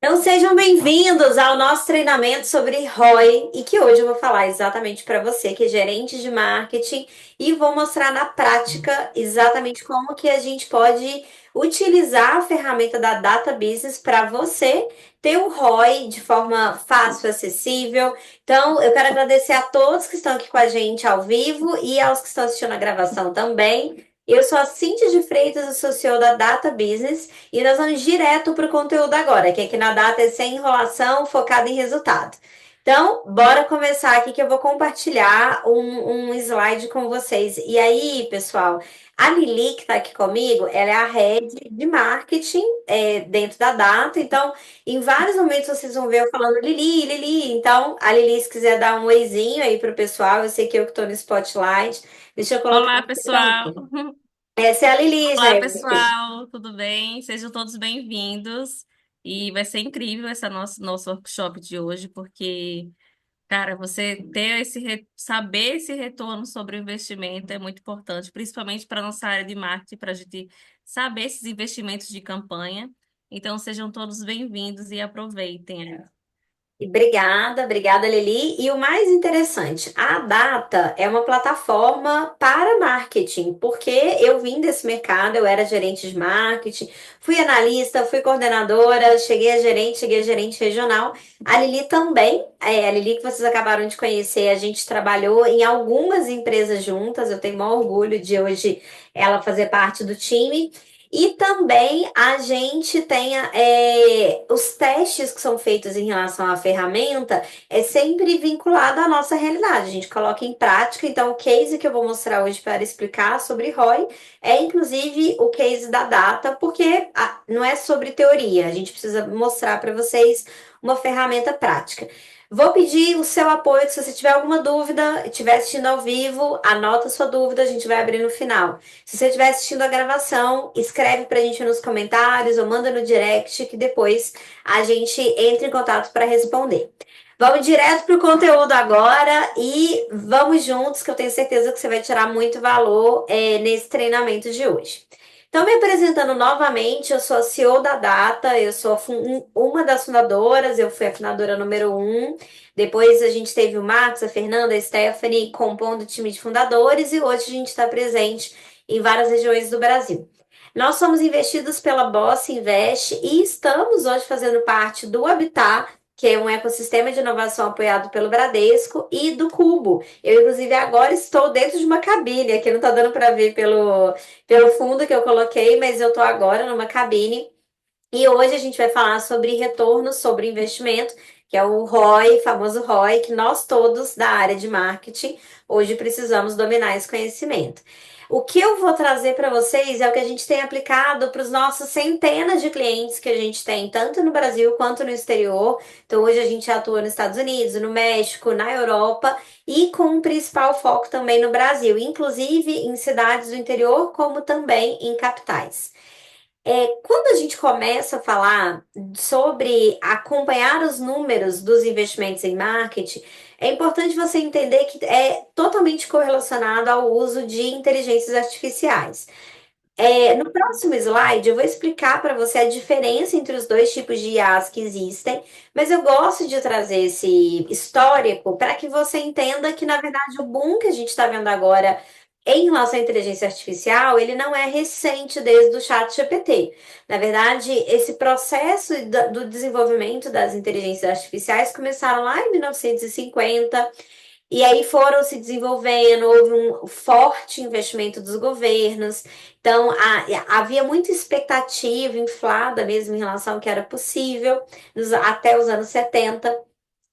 Então, sejam bem-vindos ao nosso treinamento sobre ROI e que hoje eu vou falar exatamente para você que é gerente de marketing e vou mostrar na prática exatamente como que a gente pode utilizar a ferramenta da Data Business para você ter o ROI de forma fácil, acessível. Então, eu quero agradecer a todos que estão aqui com a gente ao vivo e aos que estão assistindo a gravação também. Eu sou a Cíntia de Freitas, eu sou CEO da Data Business. E nós vamos direto para o conteúdo agora, que aqui na data é sem enrolação, focado em resultado. Então, bora começar aqui que eu vou compartilhar um slide com vocês. E aí, pessoal, a Lili, que está aqui comigo, ela é a head de marketing dentro da data. Então, em vários momentos vocês vão ver eu falando Lili, Lili. Então, a Lili, se quiser dar um oizinho aí para o pessoal, eu sei que eu que estou no spotlight. Deixa eu colocar Olá, aqui pessoal. também. Essa é a Lili, Olá, gente. pessoal. Tudo bem? Sejam todos bem-vindos. E vai ser incrível esse nosso workshop de hoje, porque, cara, você ter saber esse retorno sobre o investimento é muito importante, principalmente para nossa área de marketing, para a gente saber esses investimentos de campanha. Então, sejam todos bem-vindos e aproveitem. Obrigada, obrigada, Lili. E o mais interessante, a Data é uma plataforma para marketing, porque eu vim desse mercado, eu era gerente de marketing, fui analista, fui coordenadora, cheguei a gerente regional. A Lili também, a Lili que vocês acabaram de conhecer, a gente trabalhou em algumas empresas juntas, eu tenho maior orgulho de hoje ela fazer parte do time. E também a gente tem os testes que são feitos em relação à ferramenta é sempre vinculado à nossa realidade. A gente coloca em prática. Então, o case que eu vou mostrar hoje para explicar sobre ROI é inclusive o case da data, porque não é sobre teoria. A gente precisa mostrar para vocês uma ferramenta prática. Vou pedir o seu apoio, que se você tiver alguma dúvida, estiver assistindo ao vivo, anota a sua dúvida, a gente vai abrir no final. Se você estiver assistindo a gravação, escreve pra gente nos comentários ou manda no direct que depois a gente entra em contato para responder. Vamos direto pro conteúdo agora e vamos juntos, que eu tenho certeza que você vai tirar muito valor nesse treinamento de hoje. Então, me apresentando novamente, eu sou a CEO da Data, eu sou uma das fundadoras, eu fui a fundadora número um. Depois a gente teve o Marcos, a Fernanda, a Stephanie compondo o time de fundadores e hoje a gente está presente em várias regiões do Brasil. Nós somos investidos pela Boss Invest e estamos hoje fazendo parte do Habitat, que é um ecossistema de inovação apoiado pelo Bradesco, e do Cubo. Eu, inclusive, agora estou dentro de uma cabine, aqui não está dando para ver pelo fundo que eu coloquei, mas eu estou agora numa cabine. E hoje a gente vai falar sobre retorno sobre investimento, que é o ROI, famoso ROI, que nós todos da área de marketing hoje precisamos dominar esse conhecimento. O que eu vou trazer para vocês é o que a gente tem aplicado para os nossos centenas de clientes que a gente tem, tanto no Brasil quanto no exterior. Então, hoje a gente atua nos Estados Unidos, no México, na Europa e com um principal foco também no Brasil, inclusive em cidades do interior, como também em capitais. Quando a gente começa a falar sobre acompanhar os números dos investimentos em marketing, é importante você entender que é totalmente correlacionado ao uso de inteligências artificiais. No próximo slide, eu vou explicar para você a diferença entre os dois tipos de IAs que existem, mas eu gosto de trazer esse histórico para que você entenda que, na verdade, o boom que a gente está vendo agora em relação à inteligência artificial, ele não é recente desde o chat GPT. Na verdade, esse processo do desenvolvimento das inteligências artificiais começaram lá em 1950 e aí foram se desenvolvendo, houve um forte investimento dos governos. Então, havia muita expectativa inflada mesmo em relação ao que era possível até os anos 70.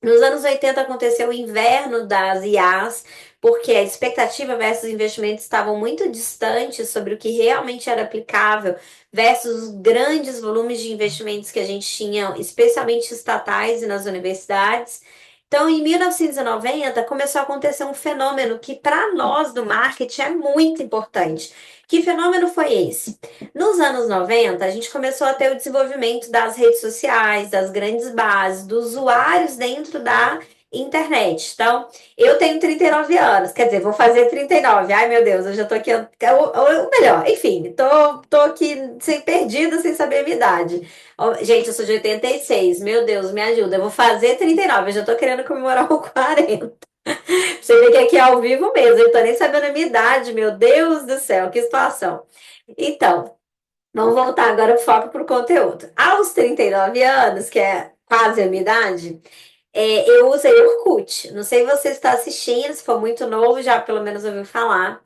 Nos anos 80 aconteceu o inverno das IAs, porque a expectativa versus investimentos estavam muito distantes sobre o que realmente era aplicável versus os grandes volumes de investimentos que a gente tinha, especialmente estatais e nas universidades. Então, em 1990, começou a acontecer um fenômeno que, para nós do marketing, é muito importante. Que fenômeno foi esse? Nos anos 90, a gente começou a ter o desenvolvimento das redes sociais, das grandes bases, dos usuários dentro da internet. Então, eu tenho 39 anos, quer dizer, vou fazer 39. Ai, meu Deus, eu já tô aqui, ou melhor, enfim, tô aqui sem perdida, sem saber a minha idade. Ó, gente, eu sou de 86. Meu Deus, me ajuda. Eu vou fazer 39. Eu já tô querendo comemorar o 40. Você vê que aqui é ao vivo mesmo. Eu tô nem sabendo a minha idade, meu Deus do céu, que situação. Então, vamos voltar agora o foco pro conteúdo. Aos 39 anos, que é quase a minha idade, eu usei Orkut. Não sei se você está assistindo, se for muito novo, já pelo menos ouviu falar.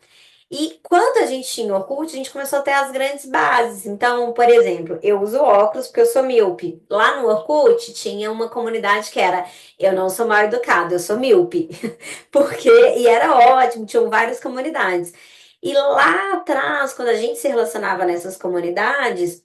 E quando a gente tinha Orkut, a gente começou a ter as grandes bases. Então, por exemplo, eu uso óculos porque eu sou míope. Lá no Orkut tinha uma comunidade que era eu não sou mal educado, eu sou míope. Porque, e era ótimo, tinham várias comunidades. E lá atrás, quando a gente se relacionava nessas comunidades,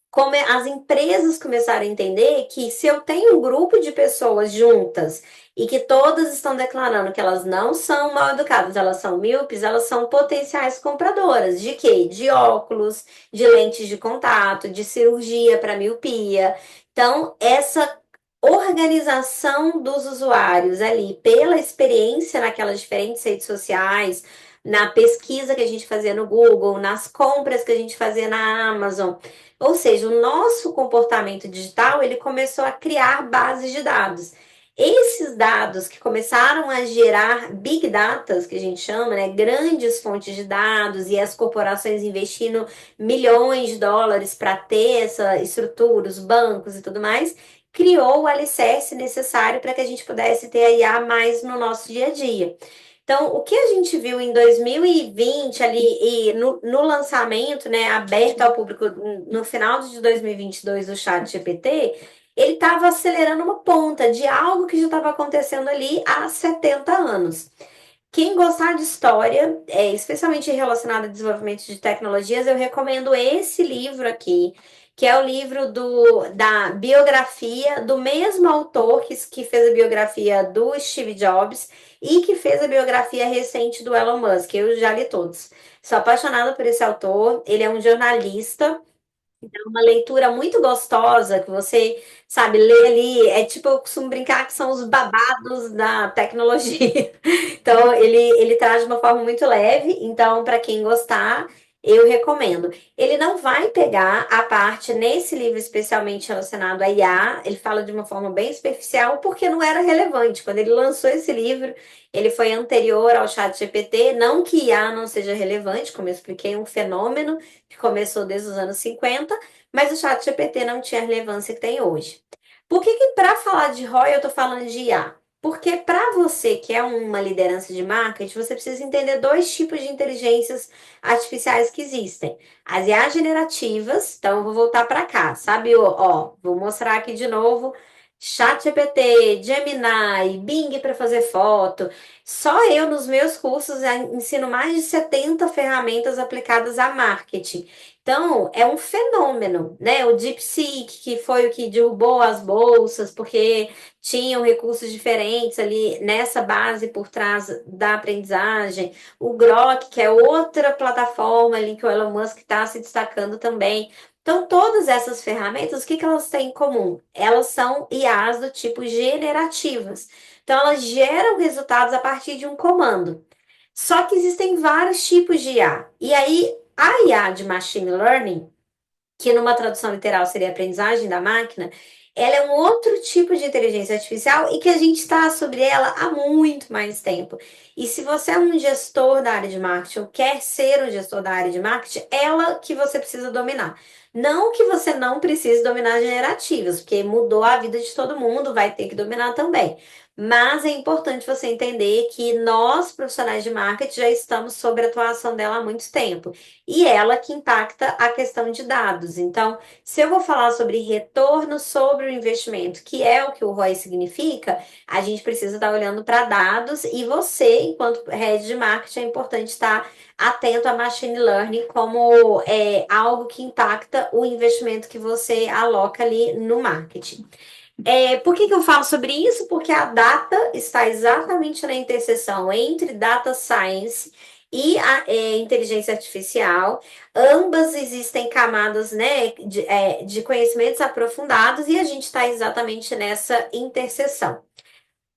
como as empresas começaram a entender que se eu tenho um grupo de pessoas juntas e que todas estão declarando que elas não são mal educadas, elas são míopes, elas são potenciais compradoras. De quê? De óculos, de lentes de contato, de cirurgia para miopia. Então, essa organização dos usuários ali pela experiência naquelas diferentes redes sociais, na pesquisa que a gente fazia no Google, nas compras que a gente fazia na Amazon, ou seja, o nosso comportamento digital, ele começou a criar bases de dados. Esses dados que começaram a gerar big data, que a gente chama, né, grandes fontes de dados e as corporações investindo milhões de dólares para ter essa estrutura, os bancos e tudo mais, criou o alicerce necessário para que a gente pudesse ter a IA mais no nosso dia a dia. Então, o que a gente viu em 2020 ali e no lançamento, né, aberto ao público no final de 2022 do Chat GPT, ele estava acelerando uma ponta de algo que já estava acontecendo ali há 70 anos. Quem gostar de história, especialmente relacionado a desenvolvimento de tecnologias, eu recomendo esse livro aqui, que é o livro da biografia do mesmo autor que fez a biografia do Steve Jobs e que fez a biografia recente do Elon Musk. Eu já li todos. Sou apaixonada por esse autor. Ele é um jornalista, uma leitura muito gostosa que você, sabe, lê ali. É tipo, eu costumo brincar que são os babados da tecnologia. Então, ele traz de uma forma muito leve. Então, para quem gostar, eu recomendo. Ele não vai pegar a parte nesse livro especialmente relacionado a IA. Ele fala de uma forma bem superficial porque não era relevante. Quando ele lançou esse livro, ele foi anterior ao Chat GPT. Não que IA não seja relevante, como eu expliquei, um fenômeno que começou desde os anos 50, mas o Chat GPT não tinha a relevância que tem hoje. Por que para falar de ROI eu estou falando de IA? Porque para você que é uma liderança de marketing, você precisa entender dois tipos de inteligências artificiais que existem. As IA generativas, então eu vou voltar para cá, sabe? Ó, vou mostrar aqui de novo. ChatGPT, Gemini, Bing para fazer foto. Só eu, nos meus cursos, ensino mais de 70 ferramentas aplicadas a marketing. Então, é um fenômeno, né? O DeepSeek, que foi o que derrubou as bolsas, porque tinham recursos diferentes ali nessa base por trás da aprendizagem. O Grok, que é outra plataforma ali que o Elon Musk está se destacando também. Então, todas essas ferramentas, o que que elas têm em comum? Elas são IAs do tipo generativas. Então, elas geram resultados a partir de um comando. Só que existem vários tipos de IA. E aí, a IA de Machine Learning, que numa tradução literal seria aprendizagem da máquina, ela é um outro tipo de inteligência artificial e que a gente está sobre ela há muito mais tempo. E se você é um gestor da área de marketing ou quer ser um gestor da área de marketing, ela que você precisa dominar. Não que você não precise dominar generativas, porque mudou a vida de todo mundo, vai ter que dominar também. Mas é importante você entender que nós, profissionais de marketing, já estamos sob a atuação dela há muito tempo. E ela que impacta a questão de dados. Então, se eu vou falar sobre retorno sobre o investimento, que é o que o ROI significa, a gente precisa estar olhando para dados e você, enquanto head de marketing, é importante estar atento a machine learning como algo que impacta o investimento que você aloca ali no marketing. Por que que eu falo sobre isso? Porque a data está exatamente na interseção entre data science e a inteligência artificial. Ambas existem camadas, né, de conhecimentos aprofundados e a gente está exatamente nessa interseção.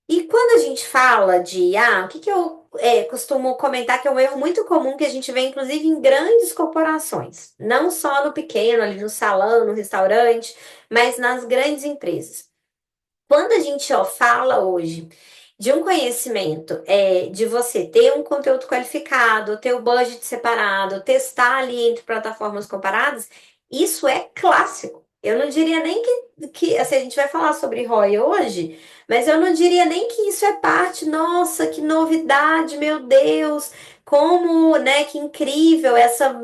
E quando a gente fala de IA, o que que eu costumo comentar que é um erro muito comum que a gente vê, inclusive, em grandes corporações, não só no pequeno, ali no salão, no restaurante, mas nas grandes empresas. Quando a gente fala hoje de um conhecimento, de você ter um conteúdo qualificado, ter o budget separado, testar ali entre plataformas comparadas, isso é clássico. Eu não diria nem que assim, a gente vai falar sobre ROI hoje, mas eu não diria nem que isso é parte, nossa, que novidade, meu Deus, como, né, que incrível, essa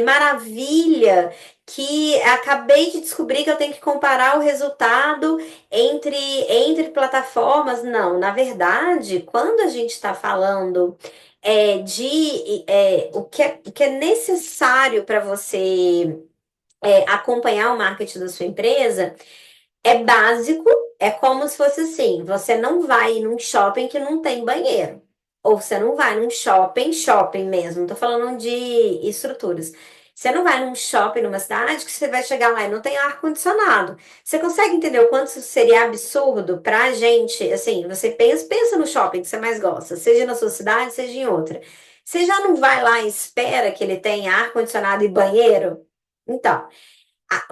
maravilha que acabei de descobrir que eu tenho que comparar o resultado entre, entre plataformas, não. Na verdade, quando a gente está falando o que é necessário para você acompanhar o marketing da sua empresa, é básico, é como se fosse assim: você não vai num shopping que não tem banheiro. Ou você não vai num shopping mesmo, não tô falando de estruturas. Você não vai num shopping numa cidade que você vai chegar lá e não tem ar-condicionado. Você consegue entender o quanto isso seria absurdo pra gente? Assim, você pensa no shopping que você mais gosta, seja na sua cidade, seja em outra. Você já não vai lá e espera que ele tenha ar-condicionado e banheiro? Então,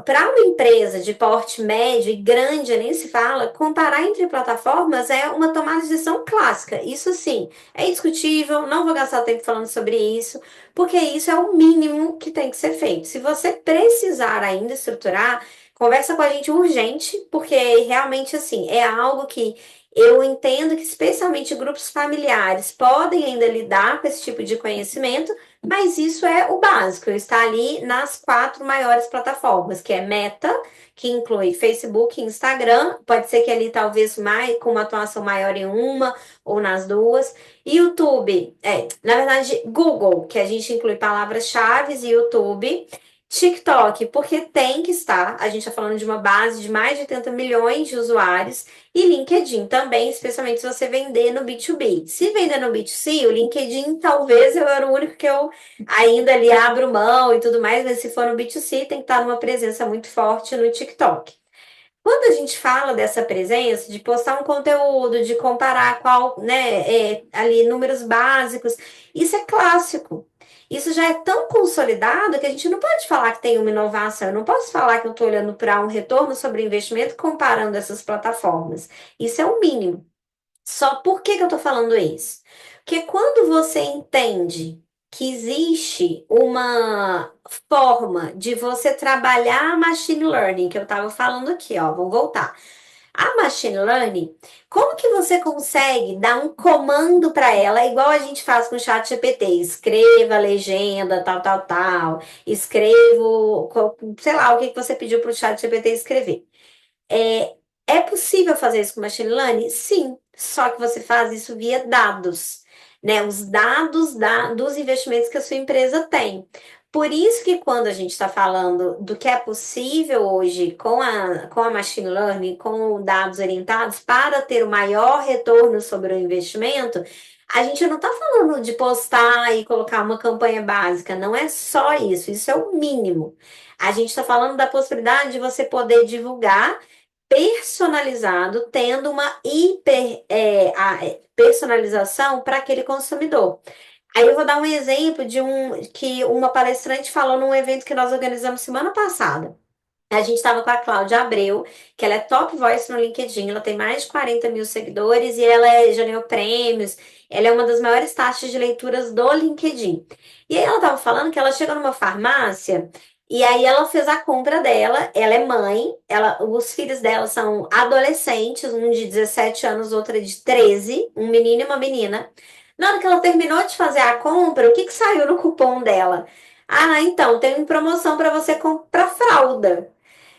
para uma empresa de porte médio e grande, nem se fala, comparar entre plataformas é uma tomada de decisão clássica. Isso sim, é indiscutível, não vou gastar tempo falando sobre isso, porque isso é o mínimo que tem que ser feito. Se você precisar ainda estruturar, conversa com a gente urgente, porque realmente assim, é algo que eu entendo que especialmente grupos familiares podem ainda lidar com esse tipo de conhecimento, mas isso é o básico, está ali nas quatro maiores plataformas, que é Meta, que inclui Facebook e Instagram, pode ser que ali talvez mais com uma atuação maior em uma ou nas duas. YouTube, na verdade, Google, que a gente inclui palavras-chave e YouTube. TikTok, porque tem que estar, a gente está falando de uma base de mais de 80 milhões de usuários, e LinkedIn também, especialmente se você vender no B2B. Se vender no B2C, o LinkedIn talvez eu era o único que eu ainda ali abro mão e tudo mais, mas se for no B2C, tem que estar numa presença muito forte no TikTok. Quando a gente fala dessa presença, de postar um conteúdo, de comparar qual, né, ali números básicos, isso é clássico. Isso já é tão consolidado que a gente não pode falar que tem uma inovação. Eu não posso falar que eu estou olhando para um retorno sobre investimento comparando essas plataformas. Isso é o mínimo. Só por que que eu estou falando isso? Porque quando você entende que existe uma forma de você trabalhar machine learning, que eu estava falando aqui, ó, vamos voltar. A machine learning, como que você consegue dar um comando para ela, igual a gente faz com o chat GPT? Escreva a legenda, tal, tal, tal. Escrevo, sei lá, o que que você pediu para o chat GPT escrever. É, é possível fazer isso com machine learning? Sim, só que você faz isso via dados, né? Os dados dos investimentos que a sua empresa tem. Por isso que quando a gente está falando do que é possível hoje com a machine learning, com dados orientados para ter o maior retorno sobre o investimento, a gente não está falando de postar e colocar uma campanha básica, não é só isso, isso é o mínimo. A gente está falando da possibilidade de você poder divulgar personalizado, tendo uma personalização para aquele consumidor. Aí eu vou dar um exemplo de um que uma palestrante falou num evento que nós organizamos semana passada. A gente estava com a Cláudia Abreu, que ela é top voice no LinkedIn, ela tem mais de 40 mil seguidores e ela já ganhou prêmios. Ela é uma das maiores taxas de leituras do LinkedIn. E aí ela estava falando que ela chegou numa farmácia e aí ela fez a compra dela. Ela é mãe, os filhos dela são adolescentes, um de 17 anos, outra de 13, um menino e uma menina. Na hora que ela terminou de fazer a compra, o que que saiu no cupom dela? Ah, então, tem uma promoção para você comprar fralda.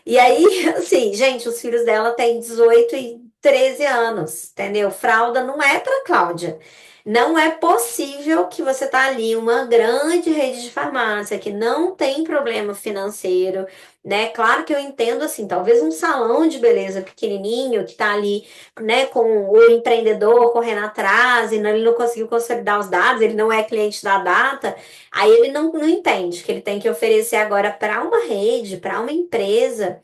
E aí, assim, gente, os filhos dela têm 18 e 13 anos, entendeu? Fralda não é para Cláudia. Não é possível que você tá ali, uma grande rede de farmácia que não tem problema financeiro, né? Claro que eu entendo assim, talvez um salão de beleza pequenininho que tá ali, né, com o empreendedor correndo atrás e ele não conseguiu consolidar os dados, ele não é cliente da data, aí ele não entende que ele tem que oferecer agora para uma rede, para uma empresa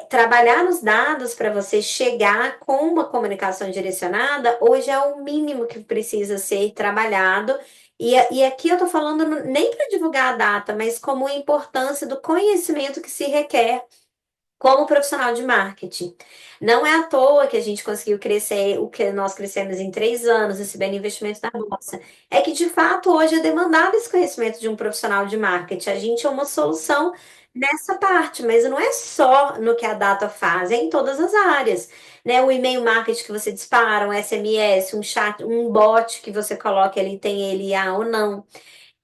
trabalhar nos dados para você chegar com uma comunicação direcionada, hoje é o mínimo que precisa ser trabalhado. E aqui eu estou falando nem para divulgar a data, mas como a importância do conhecimento que se requer como profissional de marketing. Não é à toa que a gente conseguiu crescer o que nós crescemos em 3 anos, recebendo investimento da Bolsa. É que, de fato, hoje é demandado esse conhecimento de um profissional de marketing. A gente é uma solução nessa parte, mas não é só no que a data faz, é em todas as áreas. Né? O e-mail marketing que você dispara, um SMS, um chat, um bot que você coloca ali, tem ele IA ou não.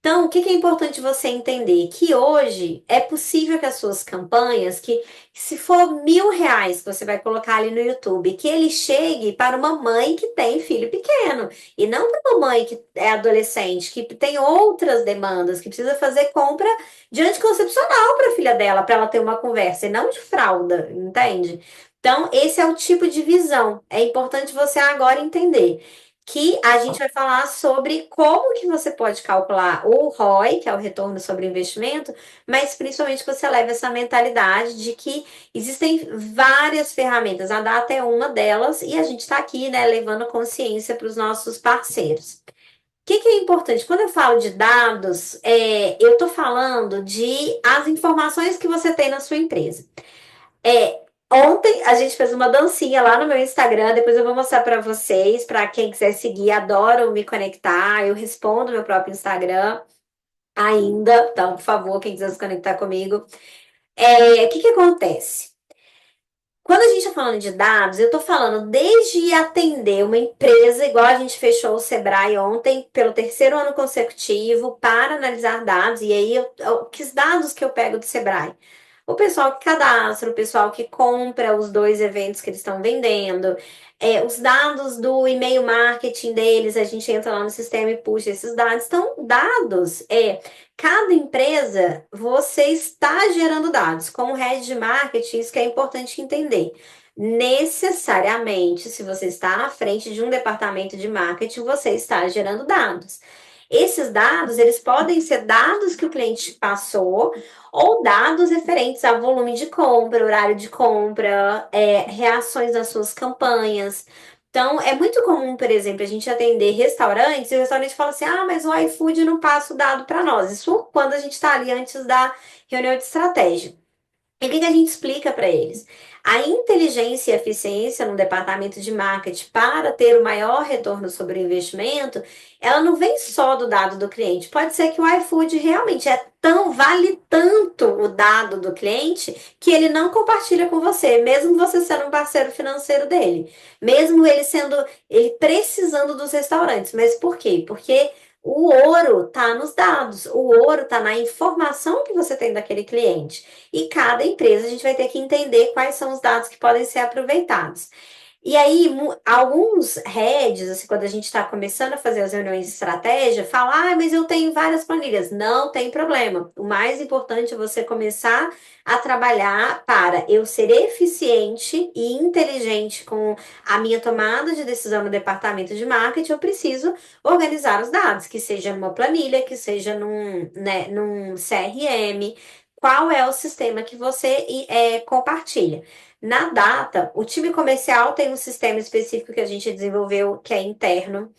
Então, o que que é importante você entender? Que hoje é possível que as suas campanhas, que se for R$ 1.000 que você vai colocar ali no YouTube, que ele chegue para uma mãe que tem filho pequeno, e não para uma mãe que é adolescente, que tem outras demandas, que precisa fazer compra de anticoncepcional para a filha dela, para ela ter uma conversa, e não de fralda, entende? Então, esse é o tipo de visão. É importante você agora entender que a gente vai falar sobre como que você pode calcular o ROI, que é o retorno sobre o investimento, mas principalmente que você leva essa mentalidade de que existem várias ferramentas. A data é uma delas e a gente está aqui, né, levando consciência para os nossos parceiros. O que que é importante? Quando eu falo de dados, eu estou falando de as informações que você tem na sua empresa. Ontem a gente fez uma dancinha lá no meu Instagram, depois eu vou mostrar para vocês, para quem quiser seguir, adoro me conectar, eu respondo no meu próprio Instagram ainda, então, por favor, quem quiser se conectar comigo. O que que acontece? Quando a gente está falando de dados, eu estou falando desde atender uma empresa, igual a gente fechou o Sebrae ontem, pelo terceiro ano consecutivo, para analisar dados, e aí, que dados que eu pego do Sebrae? O pessoal que cadastra, o pessoal que compra os 2 eventos que eles estão vendendo, os dados do e-mail marketing deles, a gente entra lá no sistema e puxa esses dados. Então, dados cada empresa, você está gerando dados. Como head de marketing, isso que é importante entender. Necessariamente, se você está à frente de um departamento de marketing, você está gerando dados. Esses dados, eles podem ser dados que o cliente passou ou dados referentes a volume de compra, horário de compra, reações nas suas campanhas. Então, é muito comum, por exemplo, a gente atender restaurantes e o restaurante fala assim: ah, mas o iFood não passa o dado para nós. Isso quando a gente está ali antes da reunião de estratégia. E o que que a gente explica para eles? A inteligência e eficiência no departamento de marketing para ter o maior retorno sobre o investimento, ela não vem só do dado do cliente. Pode ser que o iFood realmente vale tanto o dado do cliente que ele não compartilha com você, mesmo você sendo um parceiro financeiro dele, mesmo ele precisando dos restaurantes. Mas por quê? Porque o ouro está nos dados, o ouro está na informação que você tem daquele cliente. E cada empresa a gente vai ter que entender quais são os dados que podem ser aproveitados. E aí, alguns heads, assim, quando a gente está começando a fazer as reuniões de estratégia, falam: ah, mas eu tenho várias planilhas. Não tem problema. O mais importante é você começar a trabalhar para eu ser eficiente e inteligente com a minha tomada de decisão no departamento de marketing. Eu preciso organizar os dados, que seja numa planilha, que seja num CRM. Qual é o sistema que você compartilha? Na data, o time comercial tem um sistema específico que a gente desenvolveu, que é interno.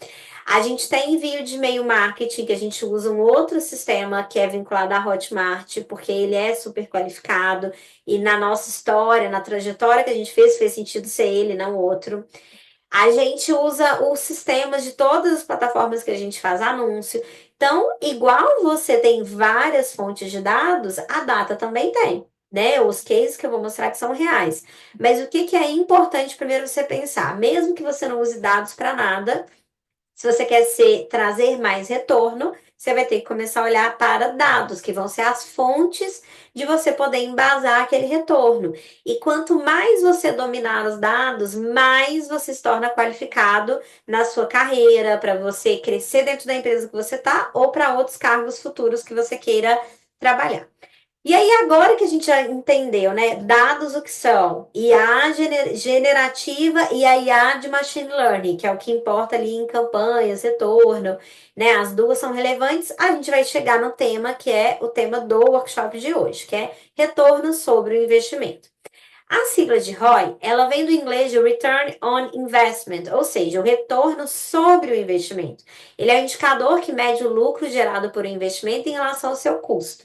A gente tem envio de e-mail marketing, que a gente usa um outro sistema que é vinculado à Hotmart, porque ele é super qualificado. E na nossa história, na trajetória que a gente fez sentido ser ele, não outro. A gente usa os sistemas de todas as plataformas que a gente faz anúncio. Então, igual você tem várias fontes de dados, a data também tem, né? Os cases que eu vou mostrar que são reais. Mas o que que é importante primeiro você pensar? Mesmo que você não use dados para nada, se você quer trazer mais retorno, você vai ter que começar a olhar para dados, que vão ser as fontes de você poder embasar aquele retorno. E quanto mais você dominar os dados, mais você se torna qualificado na sua carreira, para você crescer dentro da empresa que você está ou para outros cargos futuros que você queira trabalhar. E aí, agora que a gente já entendeu, né? Dados o que são? IA generativa e a IA de machine learning, que é o que importa ali em campanhas, retorno, né? As duas são relevantes. A gente vai chegar no tema que é o tema do workshop de hoje, que é retorno sobre o investimento. A sigla de ROI, ela vem do inglês de Return on Investment, ou seja, o retorno sobre o investimento. Ele é um indicador que mede o lucro gerado por um investimento em relação ao seu custo.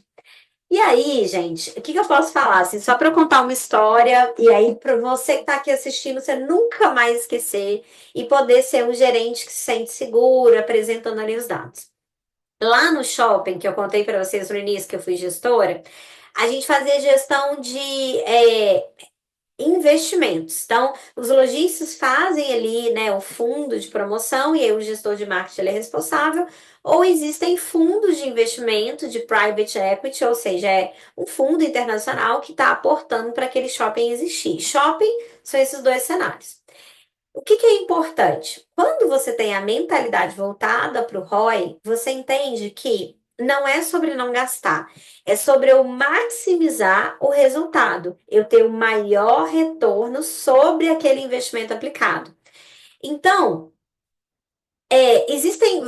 E aí, gente, o que que eu posso falar? Assim, só para eu contar uma história, e aí para você que está aqui assistindo, você nunca mais esquecer e poder ser um gerente que se sente seguro, apresentando ali os dados. Lá no shopping, que eu contei para vocês no início que eu fui gestora, a gente fazia gestão de investimentos. Então, os lojistas fazem ali, né, o fundo de promoção e aí o gestor de marketing ele é responsável. Ou existem fundos de investimento de private equity, ou seja, é um fundo internacional que está aportando para aquele shopping existir. Shopping são esses dois cenários. O que que é importante? Quando você tem a mentalidade voltada para o ROI, você entende que não é sobre não gastar, é sobre eu maximizar o resultado, eu ter o maior retorno sobre aquele investimento aplicado. Então, existem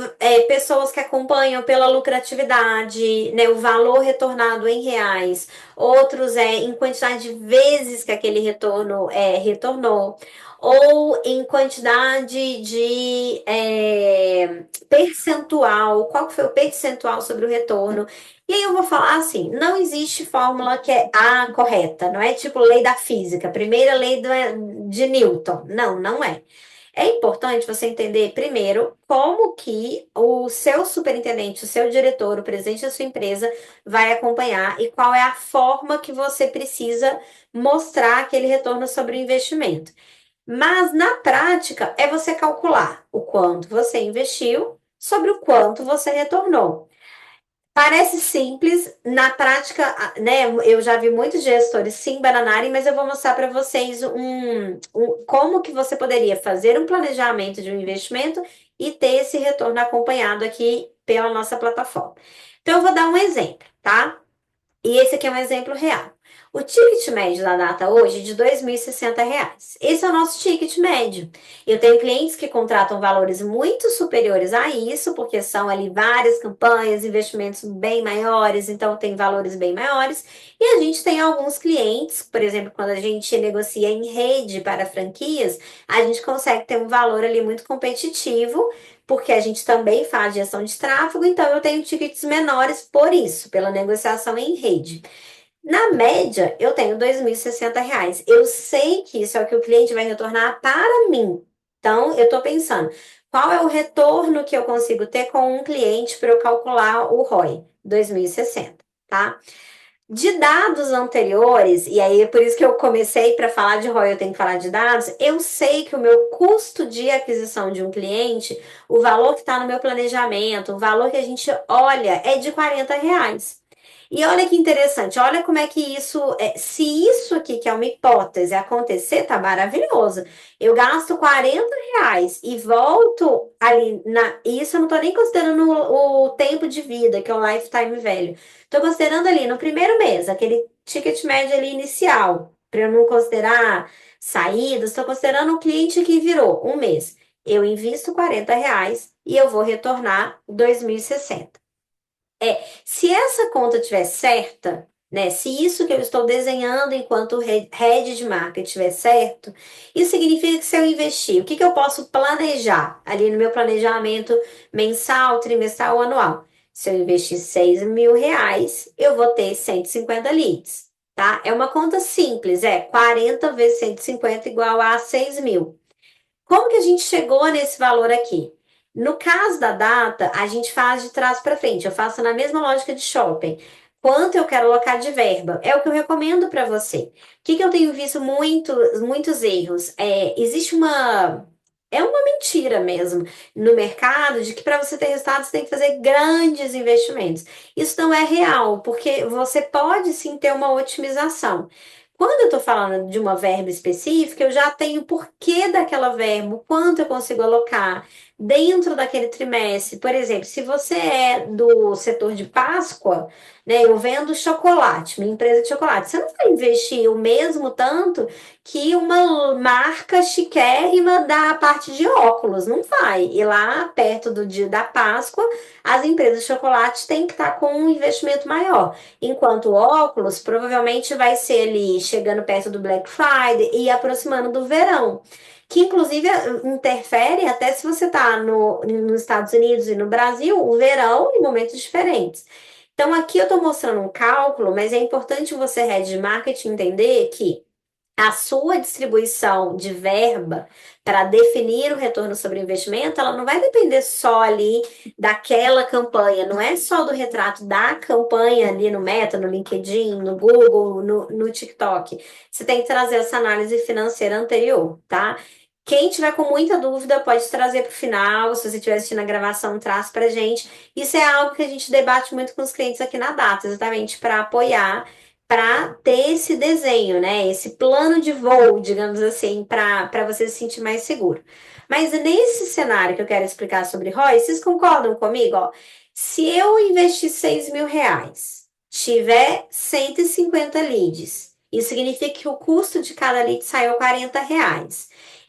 pessoas que acompanham pela lucratividade, né, o valor retornado em reais, outros em quantidade de vezes que aquele retorno retornou, ou em quantidade de percentual, qual que foi o percentual sobre o retorno. E aí eu vou falar assim, não existe fórmula que é a correta, não é tipo lei da física, primeira lei de Newton. Não, não é. É importante você entender primeiro como que o seu superintendente, o seu diretor, o presidente da sua empresa vai acompanhar e qual é a forma que você precisa mostrar aquele retorno sobre o investimento. Mas na prática é você calcular o quanto você investiu sobre o quanto você retornou. Parece simples, na prática, né? Eu já vi muitos gestores se embananarem, mas eu vou mostrar para vocês como que você poderia fazer um planejamento de um investimento e ter esse retorno acompanhado aqui pela nossa plataforma. Então, eu vou dar um exemplo, tá? E esse aqui é um exemplo real. O ticket médio da data hoje é de R$ 2.060. Esse é o nosso ticket médio. Eu tenho clientes que contratam valores muito superiores a isso, porque são ali várias campanhas, investimentos bem maiores, então tem valores bem maiores. E a gente tem alguns clientes, por exemplo, quando a gente negocia em rede para franquias, a gente consegue ter um valor ali muito competitivo porque a gente também faz gestão de tráfego, então eu tenho tickets menores por isso, pela negociação em rede. Na média, eu tenho R$ 2.060. Eu sei que isso é o que o cliente vai retornar para mim. Então, eu estou pensando, qual é o retorno que eu consigo ter com um cliente para eu calcular o ROI? 2.060, tá? De dados anteriores, e aí é por isso que eu comecei para falar de ROI, eu tenho que falar de dados. Eu sei que o meu custo de aquisição de um cliente, o valor que está no meu planejamento, o valor que a gente olha é de R$ 40. E olha que interessante, olha como é que isso, se isso aqui, que é uma hipótese, acontecer, tá maravilhoso. Eu gasto R$ 40 e volto ali Isso eu não tô nem considerando o tempo de vida, que é o lifetime value. Tô considerando ali no primeiro mês, aquele ticket médio ali inicial, para eu não considerar saídas, estou considerando um cliente que virou um mês. Eu invisto R$ 40 e eu vou retornar 2.060. Se essa conta estiver certa, né? Se isso que eu estou desenhando enquanto head de marca estiver certo, isso significa que se eu investir, o que que eu posso planejar ali no meu planejamento mensal, trimestral ou anual? Se eu investir R$ 6.000, eu vou ter 150 leads, tá? É uma conta simples, 40 vezes 150 igual a 6.000. Como que a gente chegou nesse valor aqui? No caso da data, a gente faz de trás para frente. Eu faço na mesma lógica de shopping. Quanto eu quero alocar de verba? É o que eu recomendo para você. O que que eu tenho visto muitos erros? Existe uma. É uma mentira mesmo no mercado de que para você ter resultado você tem que fazer grandes investimentos. Isso não é real, porque você pode sim ter uma otimização. Quando eu estou falando de uma verba específica, eu já tenho o porquê daquela verba, o quanto eu consigo alocar, dentro daquele trimestre. Por exemplo, se você é do setor de Páscoa, né, eu vendo chocolate, minha empresa de chocolate, você não vai investir o mesmo tanto que uma marca chiquérrima da parte de óculos, não vai. E lá perto do dia da Páscoa, as empresas de chocolate têm que estar com um investimento maior. Enquanto o óculos provavelmente vai ser ali chegando perto do Black Friday e aproximando do verão. Que inclusive interfere até se você está no, nos Estados Unidos e no Brasil, o verão em momentos diferentes. Então aqui eu estou mostrando um cálculo, mas é importante você, head de marketing, entender que a sua distribuição de verba para definir o retorno sobre o investimento, ela não vai depender só ali daquela campanha, não é só do retrato da campanha ali no Meta, no LinkedIn, no Google, no TikTok. Você tem que trazer essa análise financeira anterior, tá? Quem tiver com muita dúvida pode trazer para o final. Se você estiver assistindo a gravação, traz para gente. Isso é algo que a gente debate muito com os clientes aqui na Data, exatamente para apoiar para ter esse desenho, né? Esse plano de voo, digamos assim, para você se sentir mais seguro. Mas nesse cenário que eu quero explicar sobre ROI, vocês concordam comigo? Ó, se eu investir R$ 6.000, tiver 150 leads, isso significa que o custo de cada lead saiu R$ 40.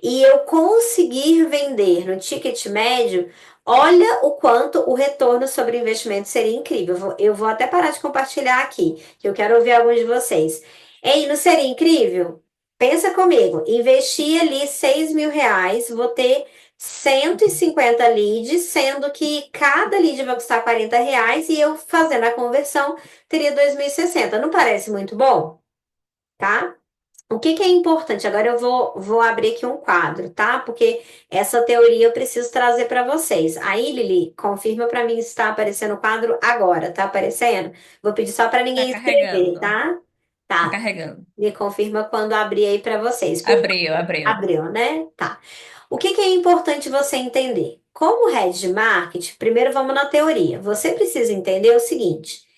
E eu conseguir vender no ticket médio, olha o quanto o retorno sobre o investimento seria incrível. Eu vou até parar de compartilhar aqui, que eu quero ouvir alguns de vocês. Ei, não seria incrível? Pensa comigo, investir ali R$ 6.000, vou ter 150 leads, sendo que cada lead vai custar R$ 40 e eu fazendo a conversão teria 2.060. Não parece muito bom? Tá? O que que é importante? Agora eu vou abrir aqui um quadro, tá? Porque essa teoria eu preciso trazer para vocês. Aí, Lili, confirma para mim se está aparecendo o quadro agora. Tá aparecendo? Vou pedir só para Tá ninguém escrever, carregando. tá? Tá Tá. carregando. Me confirma quando abrir aí para vocês. Por favor. Abriu, abriu. Abriu, né? Tá. O que que é importante você entender? Como head de marketing, primeiro vamos na teoria. Você precisa entender o seguinte.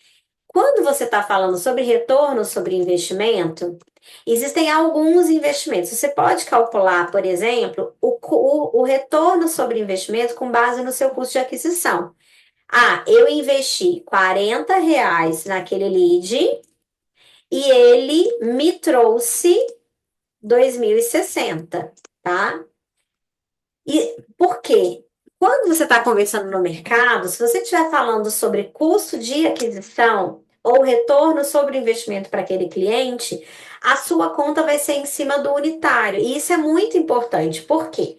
Quando você está falando sobre retorno sobre investimento, existem alguns investimentos. Você pode calcular, por exemplo, o retorno sobre investimento com base no seu custo de aquisição. Ah, eu investi R$ 40 naquele lead e ele me trouxe 2.060, tá? E por quê? Quando você está conversando no mercado, se você estiver falando sobre custo de aquisição ou retorno sobre investimento para aquele cliente, a sua conta vai ser em cima do unitário. E isso é muito importante. Por quê?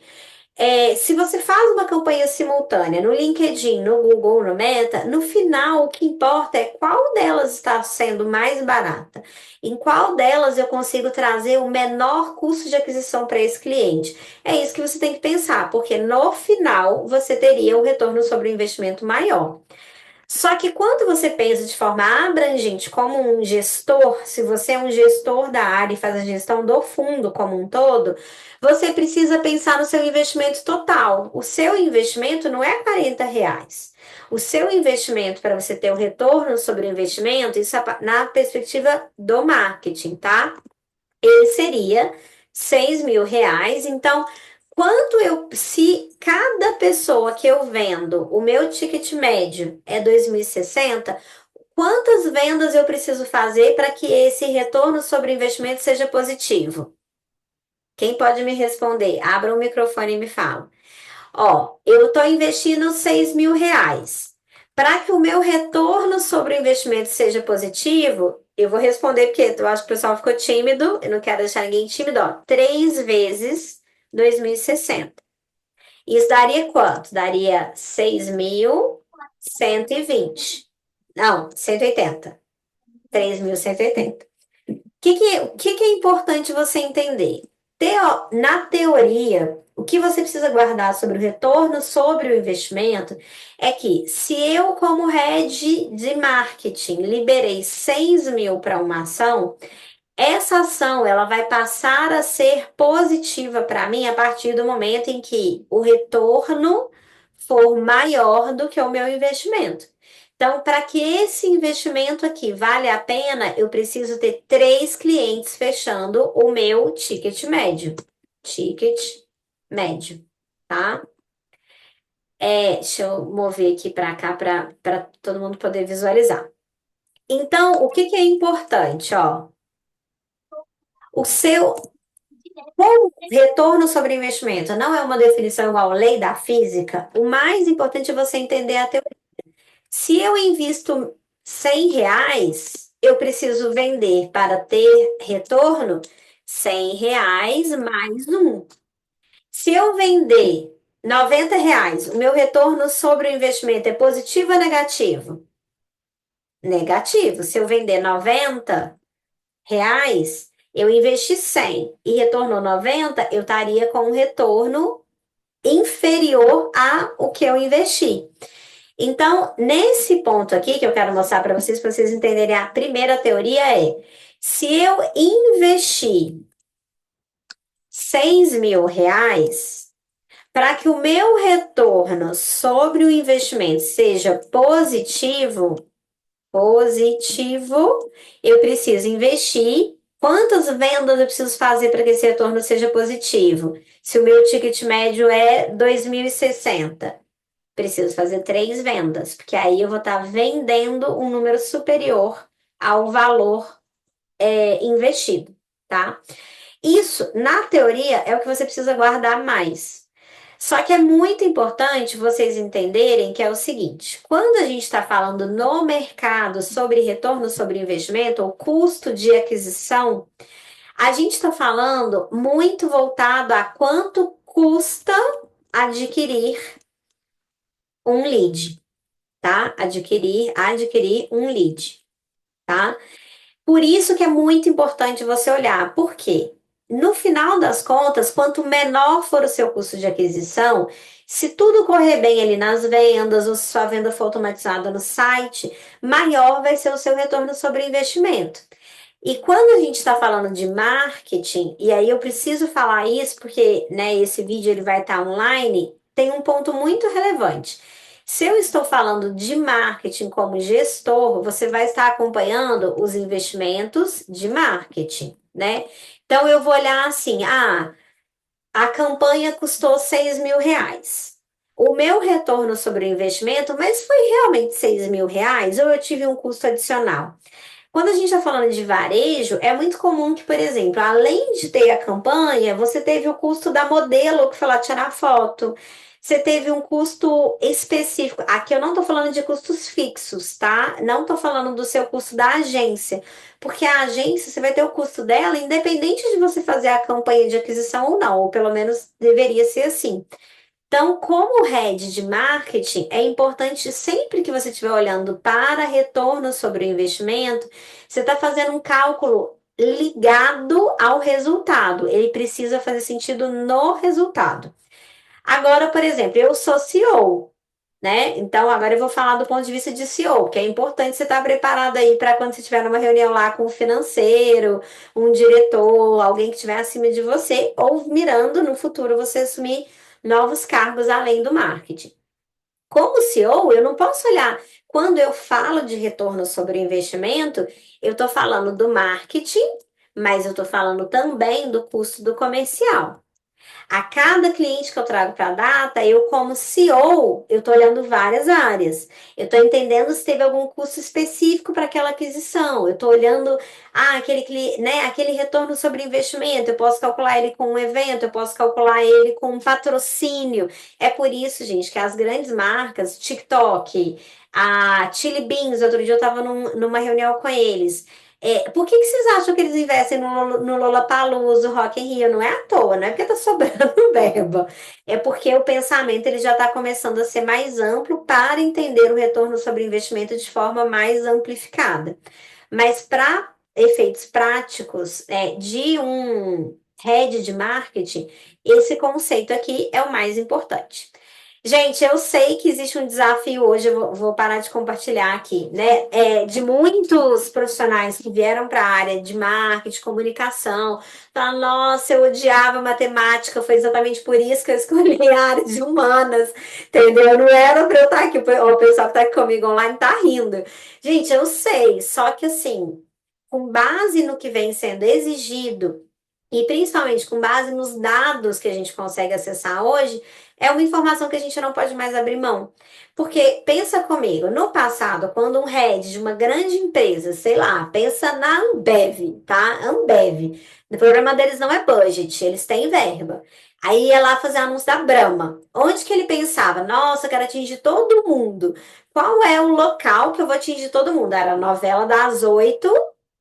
Se você faz uma campanha simultânea no LinkedIn, no Google, no Meta, no final o que importa é qual delas está sendo mais barata, em qual delas eu consigo trazer o menor custo de aquisição para esse cliente. É isso que você tem que pensar, porque no final você teria um retorno sobre o investimento maior. Só que quando você pensa de forma abrangente como um gestor, se você é um gestor da área e faz a gestão do fundo como um todo, você precisa pensar no seu investimento total. O seu investimento não é R$ 40. O seu investimento para você ter o retorno sobre o investimento, isso é na perspectiva do marketing, tá? Ele seria R$ 6.000. Então, se cada pessoa que eu vendo, o meu ticket médio é 2.060, quantas vendas eu preciso fazer para que esse retorno sobre o investimento seja positivo? Quem pode me responder? Abra o microfone e me fala. Ó, eu estou investindo R$ 6.000. Para que o meu retorno sobre o investimento seja positivo, eu vou responder porque eu acho que o pessoal ficou tímido, eu não quero deixar ninguém tímido, ó. 3 vezes 2.060. Isso daria quanto? Daria 6.120. Não, 180. 3.180. O que que é importante você entender? Na teoria, o que você precisa guardar sobre o retorno sobre o investimento é que se eu, como head de marketing, liberei 6.000 para uma ação, essa ação ela vai passar a ser positiva para mim a partir do momento em que o retorno for maior do que o meu investimento. Então, para que esse investimento aqui vale a pena, eu preciso ter 3 clientes fechando o meu ticket médio. Ticket médio, tá? Deixa eu mover aqui para cá para todo mundo poder visualizar. Então, o que que é importante, ó? O seu retorno sobre investimento não é uma definição igual à lei da física. O mais importante é você entender a teoria. Se eu invisto R$ 100, eu preciso vender para ter retorno R$ 100 mais um. Se eu vender R$ 90, o meu retorno sobre o investimento é positivo ou negativo? Negativo. Se eu vender R$ 90, eu investi 100 e retornou 90, eu estaria com um retorno inferior a o que eu investi. Então, nesse ponto aqui que eu quero mostrar para vocês entenderem a primeira teoria se eu investir R$ 6.000, para que o meu retorno sobre o investimento seja positivo, eu preciso investir. Quantas vendas eu preciso fazer para que esse retorno seja positivo? Se o meu ticket médio é 2.060, preciso fazer 3 vendas, porque aí eu vou estar vendendo um número superior ao valor investido, tá? Isso, na teoria, é o que você precisa guardar mais. Só que é muito importante vocês entenderem que é o seguinte: quando a gente está falando no mercado sobre retorno sobre investimento ou custo de aquisição, a gente está falando muito voltado a quanto custa adquirir um lead, tá? Adquirir um lead, tá? Por isso que é muito importante você olhar, por quê? No final das contas, quanto menor for o seu custo de aquisição, se tudo correr bem ali nas vendas, ou se sua venda for automatizada no site, maior vai ser o seu retorno sobre investimento. E quando a gente está falando de marketing, e aí eu preciso falar isso porque, né, esse vídeo ele vai estar online, tem um ponto muito relevante. Se eu estou falando de marketing como gestor, você vai estar acompanhando os investimentos de marketing, né? Então eu vou olhar assim, a campanha custou R$ 6.000. O meu retorno sobre o investimento, mas foi realmente R$ 6.000 ou eu tive um custo adicional? Quando a gente está falando de varejo, é muito comum que, por exemplo, além de ter a campanha, você teve o custo da modelo que foi lá tirar foto. Você teve um custo específico. Aqui eu não estou falando de custos fixos, tá? Não estou falando do seu custo da agência. Porque a agência, você vai ter o custo dela, independente de você fazer a campanha de aquisição ou não, ou pelo menos deveria ser assim. Então, como head de marketing, é importante sempre que você estiver olhando para retorno sobre o investimento, você está fazendo um cálculo ligado ao resultado. Ele precisa fazer sentido no resultado. Agora, por exemplo, eu sou CEO, né? Então, agora eu vou falar do ponto de vista de CEO, que é importante você estar preparado aí para quando você estiver numa reunião lá com o financeiro, um diretor, alguém que estiver acima de você, ou mirando no futuro você assumir novos cargos além do marketing. Como CEO, eu não posso olhar. Quando eu falo de retorno sobre o investimento, eu estou falando do marketing, mas eu estou falando também do custo do comercial. A cada cliente que eu trago para a data, eu como CEO, eu estou olhando várias áreas. Eu estou entendendo se teve algum custo específico para aquela aquisição. Eu estou olhando, aquele retorno sobre investimento. Eu posso calcular ele com um evento, eu posso calcular ele com um patrocínio. É por isso, gente, que as grandes marcas, TikTok, a Chili Beans, outro dia eu estava numa reunião com eles. Por que que vocês acham que eles investem no Lollapalooza, no Rock in Rio? Não é à toa, não é porque tá sobrando verba. É porque o pensamento ele já está começando a ser mais amplo para entender o retorno sobre investimento de forma mais amplificada. Mas para efeitos práticos, de um head de marketing, esse conceito aqui é o mais importante. Gente, eu sei que existe um desafio hoje, eu vou parar de compartilhar aqui, né? De muitos profissionais que vieram para a área de marketing, comunicação, falam, nossa, eu odiava matemática, foi exatamente por isso que eu escolhi a área de humanas, entendeu? Não era para eu estar aqui, o pessoal que está aqui comigo online tá rindo. Gente, eu sei, só que assim, com base no que vem sendo exigido e principalmente com base nos dados que a gente consegue acessar hoje, é uma informação que a gente não pode mais abrir mão. Porque pensa comigo, no passado, quando um head de uma grande empresa, sei lá, pensa na Ambev, tá? Ambev. O problema deles não é budget, eles têm verba. Aí ia lá fazer anúncio da Brahma. Onde que ele pensava? Nossa, eu quero atingir todo mundo. Qual é o local que eu vou atingir todo mundo? Era a novela das 8,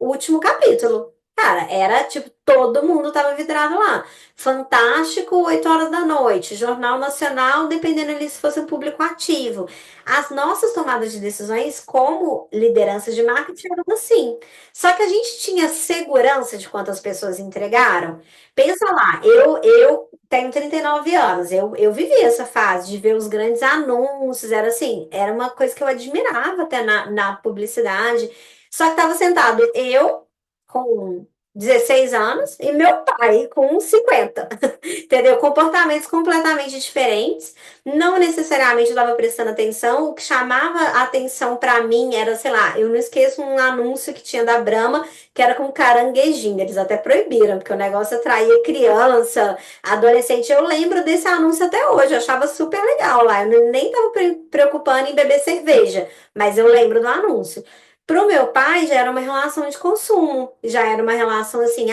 último capítulo. Cara, era tipo, todo mundo tava vidrado lá. Fantástico, 8 horas da noite. Jornal Nacional, dependendo ali se fosse um público ativo. As nossas tomadas de decisões como liderança de marketing eram assim. Só que a gente tinha segurança de quantas pessoas entregaram. Pensa lá, eu tenho 39 anos, eu vivi essa fase de ver os grandes anúncios, era assim, era uma coisa que eu admirava até na publicidade. Só que estava sentado eu com 16 anos e meu pai com 50, entendeu? Comportamentos completamente diferentes. Não necessariamente eu estava prestando atenção. O que chamava a atenção para mim era, sei lá, eu não esqueço um anúncio que tinha da Brahma, que era com caranguejinho. Eles até proibiram, porque o negócio atraía criança, adolescente. Eu lembro desse anúncio até hoje, eu achava super legal lá. Eu nem estava preocupando em beber cerveja, mas eu lembro do anúncio. Pro meu pai já era uma relação de consumo, já era uma relação assim,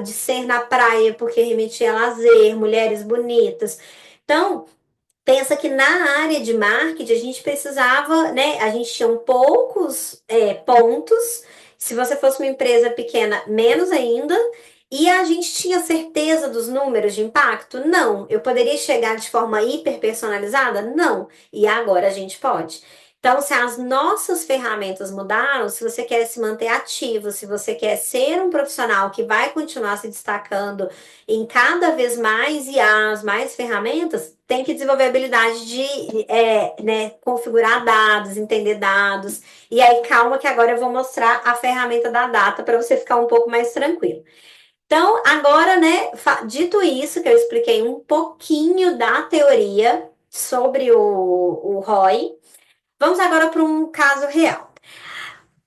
de ser na praia porque remetia a lazer, mulheres bonitas. Então, pensa que na área de marketing a gente precisava, né? A gente tinha poucos pontos. Se você fosse uma empresa pequena, menos ainda. E a gente tinha certeza dos números de impacto? Não. Eu poderia chegar de forma hiper personalizada? Não. E agora a gente pode. Então, se as nossas ferramentas mudaram, se você quer se manter ativo, se você quer ser um profissional que vai continuar se destacando em cada vez mais IAs, mais ferramentas, tem que desenvolver a habilidade de né, configurar dados, entender dados. E aí, calma, que agora eu vou mostrar a ferramenta da data para você ficar um pouco mais tranquilo. Então, agora, né, dito isso, que eu expliquei um pouquinho da teoria sobre o ROI, vamos agora para um caso real.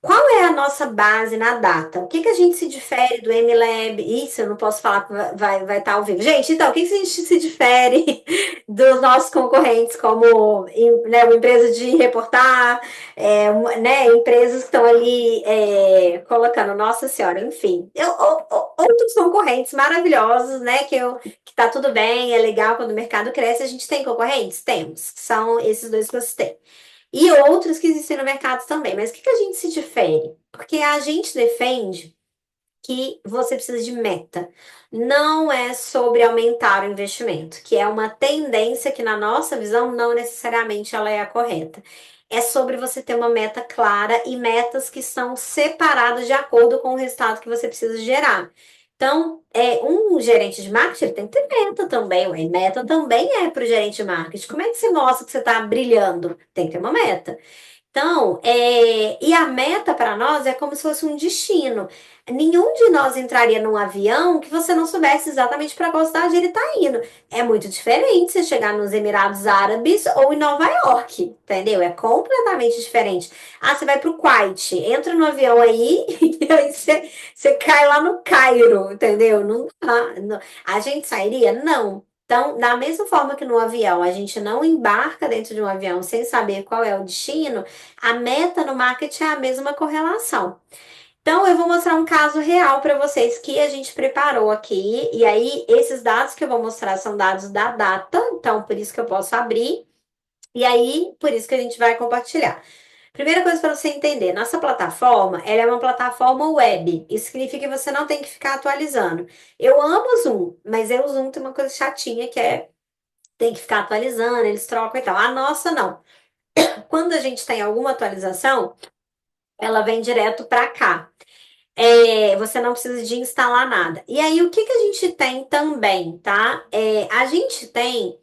Qual é a nossa base na data? O que que a gente se difere do MLab? Isso eu não posso falar que vai estar ao vivo. Gente, então, o que que a gente se difere dos nossos concorrentes, como né, uma empresa de reportar, né, empresas que estão ali colocando, Nossa Senhora, enfim. Outros concorrentes maravilhosos, né, que tá tudo bem, é legal quando o mercado cresce. A gente tem concorrentes? Temos. São esses dois que eu citei. E outros que existem no mercado também. Mas o que que a gente se difere? Porque a gente defende que você precisa de meta. Não é sobre aumentar o investimento, que é uma tendência que, na nossa visão, não necessariamente ela é a correta. É sobre você ter uma meta clara e metas que são separadas de acordo com o resultado que você precisa gerar. Então, um gerente de marketing ele tem que ter meta também. Ué. Meta também é para o gerente de marketing. Como é que você mostra que você está brilhando? Tem que ter uma meta. Então, e a meta para nós é como se fosse um destino. Nenhum de nós entraria num avião que você não soubesse exatamente para qual cidade ele está indo. É muito diferente você chegar nos Emirados Árabes ou em Nova York, entendeu? É completamente diferente. Ah, você vai para o Kuwait, entra no avião aí e aí você cai lá no Cairo, entendeu? Não dá. A gente sairia? Não. Então, da mesma forma que no avião a gente não embarca dentro de um avião sem saber qual é o destino, a meta no marketing é a mesma correlação. Então, eu vou mostrar um caso real para vocês que a gente preparou aqui. E aí, esses dados que eu vou mostrar são dados da data, então por isso que eu posso abrir. E aí, por isso que a gente vai compartilhar. Primeira coisa para você entender, nossa plataforma, ela é uma plataforma web. Isso significa que você não tem que ficar atualizando. Eu amo o Zoom, mas o Zoom tem uma coisa chatinha que é tem que ficar atualizando, eles trocam e tal. A nossa não. Quando a gente tem alguma atualização, ela vem direto para cá. Você não precisa de instalar nada. E aí, o que que a gente tem também, tá? A gente tem.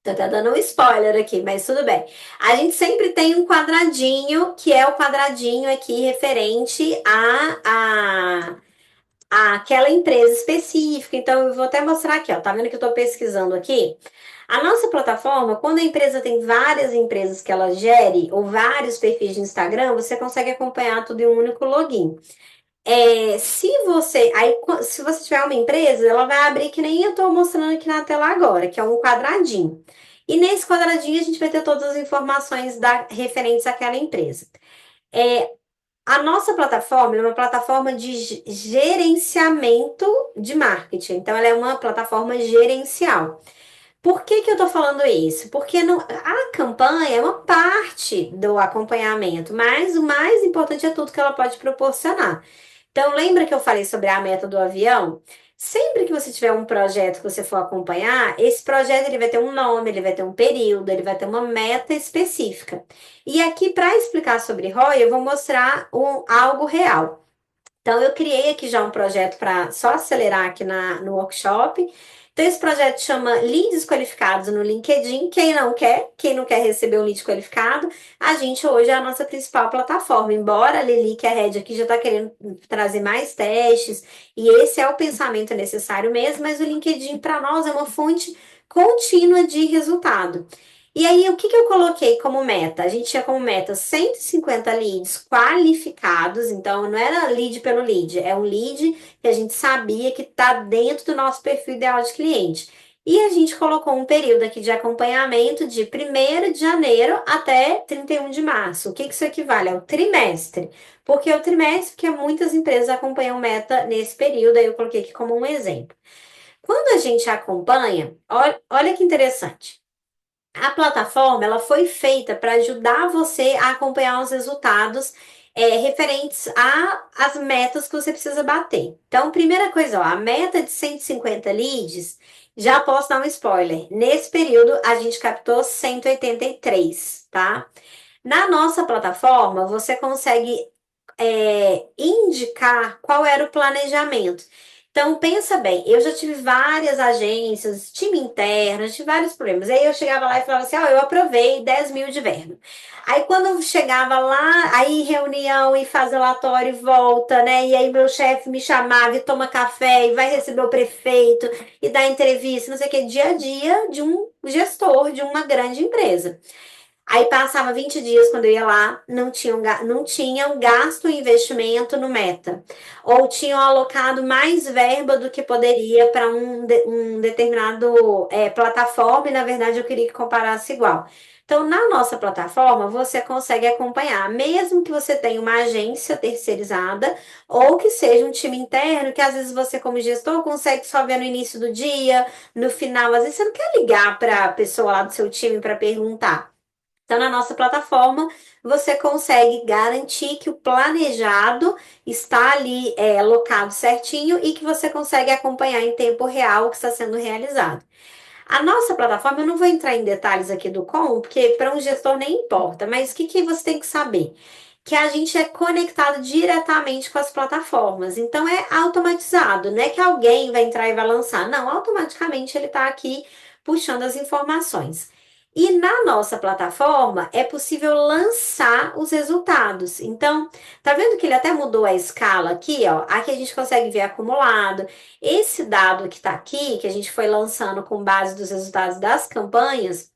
Tô até dando um spoiler aqui, mas tudo bem. A gente sempre tem um quadradinho, que é o quadradinho aqui referente àquela empresa específica. Então, eu vou até mostrar aqui, ó. Tá vendo que eu tô pesquisando aqui? A nossa plataforma, quando a empresa tem várias empresas que ela gere, ou vários perfis de Instagram, você consegue acompanhar tudo em um único login. Se você tiver uma empresa, ela vai abrir que nem eu estou mostrando aqui na tela agora, que é um quadradinho. E nesse quadradinho a gente vai ter todas as informações referentes àquela empresa. É, a nossa plataforma é uma plataforma de gerenciamento de marketing. Então, ela é uma plataforma gerencial. Por que que eu tô falando isso? Porque a campanha é uma parte do acompanhamento, mas o mais importante é tudo que ela pode proporcionar. Então, lembra que eu falei sobre a meta do avião? Sempre que você tiver um projeto que você for acompanhar, esse projeto ele vai ter um nome, ele vai ter um período, ele vai ter uma meta específica. E aqui, para explicar sobre ROI, eu vou mostrar algo real. Então, eu criei aqui já um projeto para só acelerar aqui no workshop. Então, esse projeto chama Leads Qualificados no LinkedIn. Quem não quer receber um lead qualificado, a gente hoje é a nossa principal plataforma. Embora a Lili, que é a head aqui, já está querendo trazer mais testes, e esse é o pensamento necessário mesmo, mas o LinkedIn para nós é uma fonte contínua de resultado. E aí, o que que eu coloquei como meta? A gente tinha como meta 150 leads qualificados, então não era lead pelo lead, é um lead que a gente sabia que está dentro do nosso perfil ideal de cliente. E a gente colocou um período aqui de acompanhamento de 1º de janeiro até 31 de março. O que que isso equivale? Ao trimestre. Porque é o trimestre que muitas empresas acompanham meta nesse período, aí eu coloquei aqui como um exemplo. Quando a gente acompanha, olha que interessante. A plataforma ela foi feita para ajudar você a acompanhar os resultados referentes às metas que você precisa bater. Então, primeira coisa, ó, a meta de 150 leads, já posso dar um spoiler. Nesse período, a gente captou 183, tá? Na nossa plataforma, você consegue indicar qual era o planejamento. Então, pensa bem, eu já tive várias agências, time interno, tive vários problemas. Aí eu chegava lá e falava assim, ó, eu aprovei 10 mil de verba. Aí quando eu chegava lá, aí reunião e faz relatório e volta, né? E aí meu chefe me chamava e toma café e vai receber o prefeito e dá entrevista, não sei o que, dia a dia de um gestor de uma grande empresa. Aí passava 20 dias quando eu ia lá, não tinham gasto e investimento no Meta. Ou tinham alocado mais verba do que poderia para um determinado plataforma, e na verdade eu queria que comparasse igual. Então, na nossa plataforma, você consegue acompanhar, mesmo que você tenha uma agência terceirizada, ou que seja um time interno, que às vezes você, como gestor, consegue só ver no início do dia, no final, às vezes você não quer ligar para a pessoa lá do seu time para perguntar. Então, na nossa plataforma, você consegue garantir que o planejado está ali locado certinho e que você consegue acompanhar em tempo real o que está sendo realizado. A nossa plataforma, eu não vou entrar em detalhes aqui do como, porque para um gestor nem importa, mas o que que você tem que saber? Que a gente é conectado diretamente com as plataformas, então é automatizado, não é que alguém vai entrar e vai lançar, não, automaticamente ele está aqui puxando as informações. E na nossa plataforma é possível lançar os resultados. Então, tá vendo que ele até mudou a escala aqui, ó? Aqui a gente consegue ver acumulado. Esse dado que está aqui, que a gente foi lançando com base dos resultados das campanhas,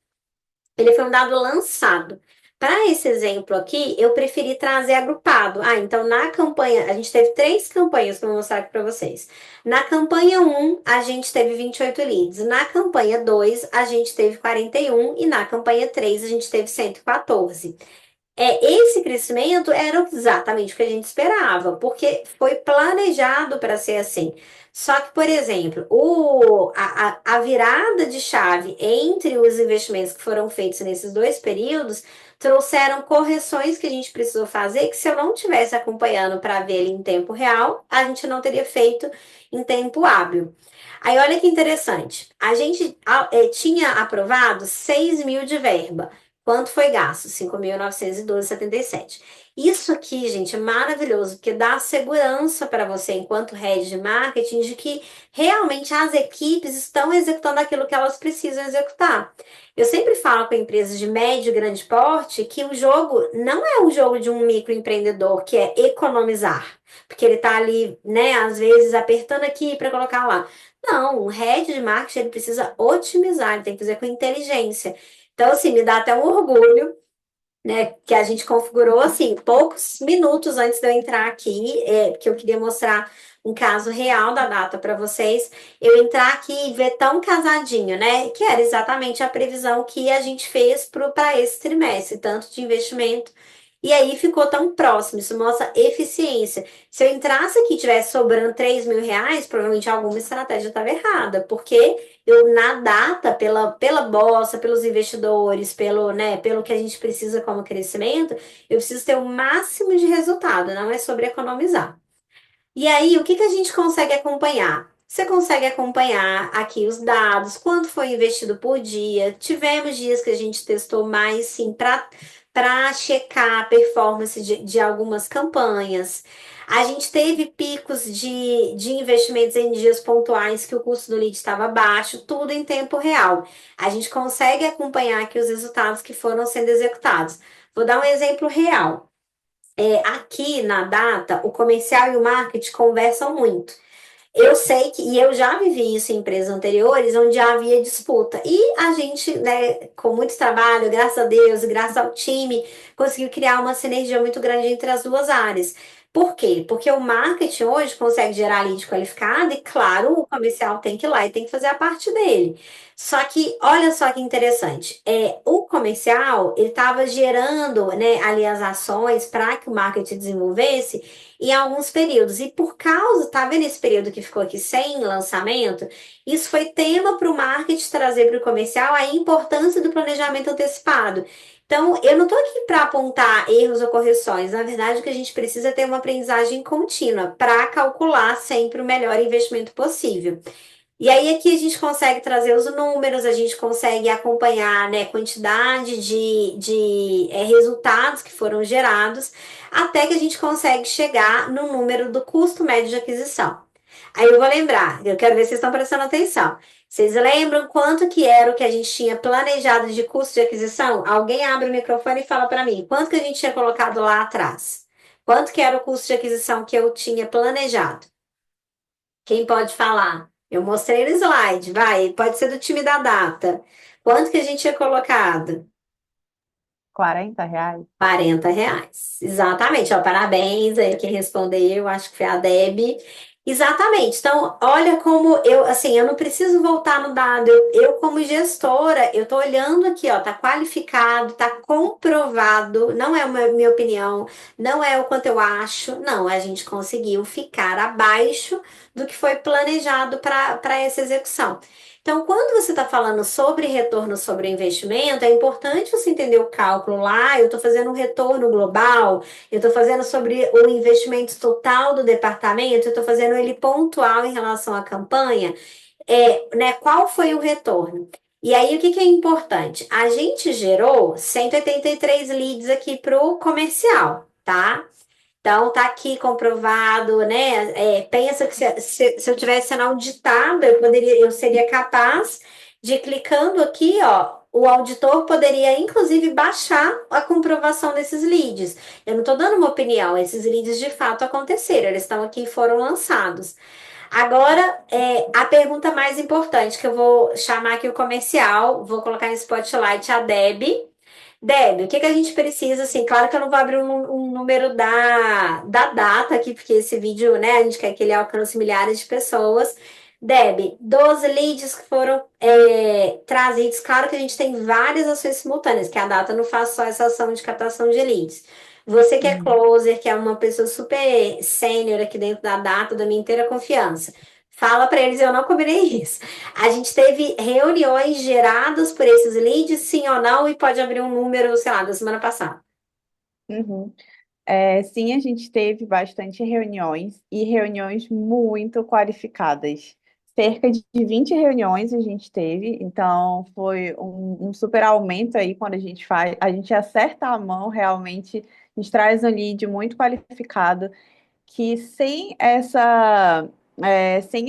ele foi um dado lançado. Para esse exemplo aqui, eu preferi trazer agrupado. Ah, então na campanha, a gente teve 3 campanhas que eu vou mostrar aqui para vocês. Na campanha um, a gente teve 28 leads. Na campanha 2, a gente teve 41. E na campanha 3, a gente teve 114. Esse crescimento era exatamente o que a gente esperava, porque foi planejado para ser assim. Só que, por exemplo, a virada de chave entre os investimentos que foram feitos nesses 2 períodos trouxeram correções que a gente precisou fazer, que se eu não tivesse acompanhando para ver ele em tempo real, a gente não teria feito em tempo hábil. Aí, olha que interessante. A gente tinha aprovado 6 mil de verba. Quanto foi gasto? 5.912,77. Isso aqui, gente, é maravilhoso, porque dá segurança para você, enquanto head de marketing, de que realmente as equipes estão executando aquilo que elas precisam executar. Eu sempre falo com empresas de médio e grande porte que o jogo não é um jogo de um microempreendedor que é economizar, porque ele está ali, né, às vezes apertando aqui para colocar lá. Não, o head de marketing ele precisa otimizar, ele tem que fazer com inteligência. Então, assim, me dá até um orgulho né, que a gente configurou assim, poucos minutos antes de eu entrar aqui, porque eu queria mostrar um caso real da data para vocês, eu entrar aqui e ver tão casadinho, né? Que era exatamente a previsão que a gente fez para esse trimestre, tanto de investimento. E aí ficou tão próximo, isso mostra eficiência. Se eu entrasse aqui e tivesse sobrando R$ 3.000, provavelmente alguma estratégia estava errada, porque eu, na data, pela bolsa, pelos investidores, pelo que a gente precisa como crescimento, eu preciso ter o máximo de resultado, não é sobre economizar. E aí, o que que a gente consegue acompanhar? Você consegue acompanhar aqui os dados, quanto foi investido por dia. Tivemos dias que a gente testou mais, sim, para checar a performance de algumas campanhas. A gente teve picos de investimentos em dias pontuais que o custo do lead estava baixo, tudo em tempo real. A gente consegue acompanhar aqui os resultados que foram sendo executados. Vou dar um exemplo real. Aqui na data, o comercial e o marketing conversam muito. Eu sei que, e eu já vivi isso em empresas anteriores, onde já havia disputa. E a gente, né, com muito trabalho, graças a Deus, e graças ao time, conseguiu criar uma sinergia muito grande entre as duas áreas. Por quê? Porque o marketing hoje consegue gerar lead qualificado e, claro, o comercial tem que ir lá e tem que fazer a parte dele. Só que, olha só que interessante, o comercial, ele estava gerando, né, ali as ações para que o marketing desenvolvesse em alguns períodos. E por causa, tá vendo esse período que ficou aqui sem lançamento? Isso foi tema para o marketing trazer para o comercial a importância do planejamento antecipado. Então, eu não estou aqui para apontar erros ou correções. Na verdade, o que a gente precisa é ter uma aprendizagem contínua para calcular sempre o melhor investimento possível. E aí aqui a gente consegue trazer os números, a gente consegue acompanhar, né, quantidade de resultados que foram gerados, até que a gente consegue chegar no número do custo médio de aquisição. Aí eu vou lembrar, eu quero ver se vocês estão prestando atenção. Vocês lembram quanto que era o que a gente tinha planejado de custo de aquisição? Alguém abre o microfone e fala para mim, quanto que a gente tinha colocado lá atrás? Quanto que era o custo de aquisição que eu tinha planejado? Quem pode falar? Eu mostrei no slide, vai, pode ser do time da data. Quanto que a gente tinha colocado? R$ 40. R$ 40. Exatamente, ó, parabéns aí quem respondeu, acho que foi a Deb. Exatamente. Então, olha como eu, assim, eu não preciso voltar no dado. Eu como gestora, eu tô olhando aqui, ó, tá qualificado, tá comprovado, não é uma minha opinião, não é o quanto eu acho, não, a gente conseguiu ficar abaixo do que foi planejado para essa execução. Então, quando você está falando sobre retorno sobre investimento, é importante você entender o cálculo lá. Eu estou fazendo um retorno global, eu estou fazendo sobre o investimento total do departamento, eu estou fazendo ele pontual em relação à campanha. Né, qual foi o retorno? E aí, o que que é importante? A gente gerou 183 leads aqui para o comercial, tá? Então, tá aqui comprovado, né? Pensa que se eu tivesse sendo auditada, eu seria capaz de clicando aqui, ó, o auditor poderia inclusive baixar a comprovação desses leads. Eu não estou dando uma opinião, esses leads de fato aconteceram, eles estão aqui e foram lançados. Agora, a pergunta mais importante, que eu vou chamar aqui o comercial, vou colocar em spotlight a Deb. Deb, o que que a gente precisa, assim, claro que eu não vou abrir um número da data aqui, porque esse vídeo, né, a gente quer que ele alcance milhares de pessoas. Deb, 12 leads que foram trazidos, claro que a gente tem várias ações simultâneas, que a data não faz só essa ação de captação de leads. Você que é Uhum. closer, que é uma pessoa super sênior aqui dentro da data, da minha inteira confiança. Fala para eles, eu não combinei isso. A gente teve reuniões geradas por esses leads, sim ou não, e pode abrir um número, sei lá, da semana passada. Uhum. Sim, a gente teve bastante reuniões e reuniões muito qualificadas. Cerca de 20 reuniões a gente teve, então foi um super aumento aí quando a gente faz, a gente acerta a mão realmente, a gente traz um lead muito qualificado, que sem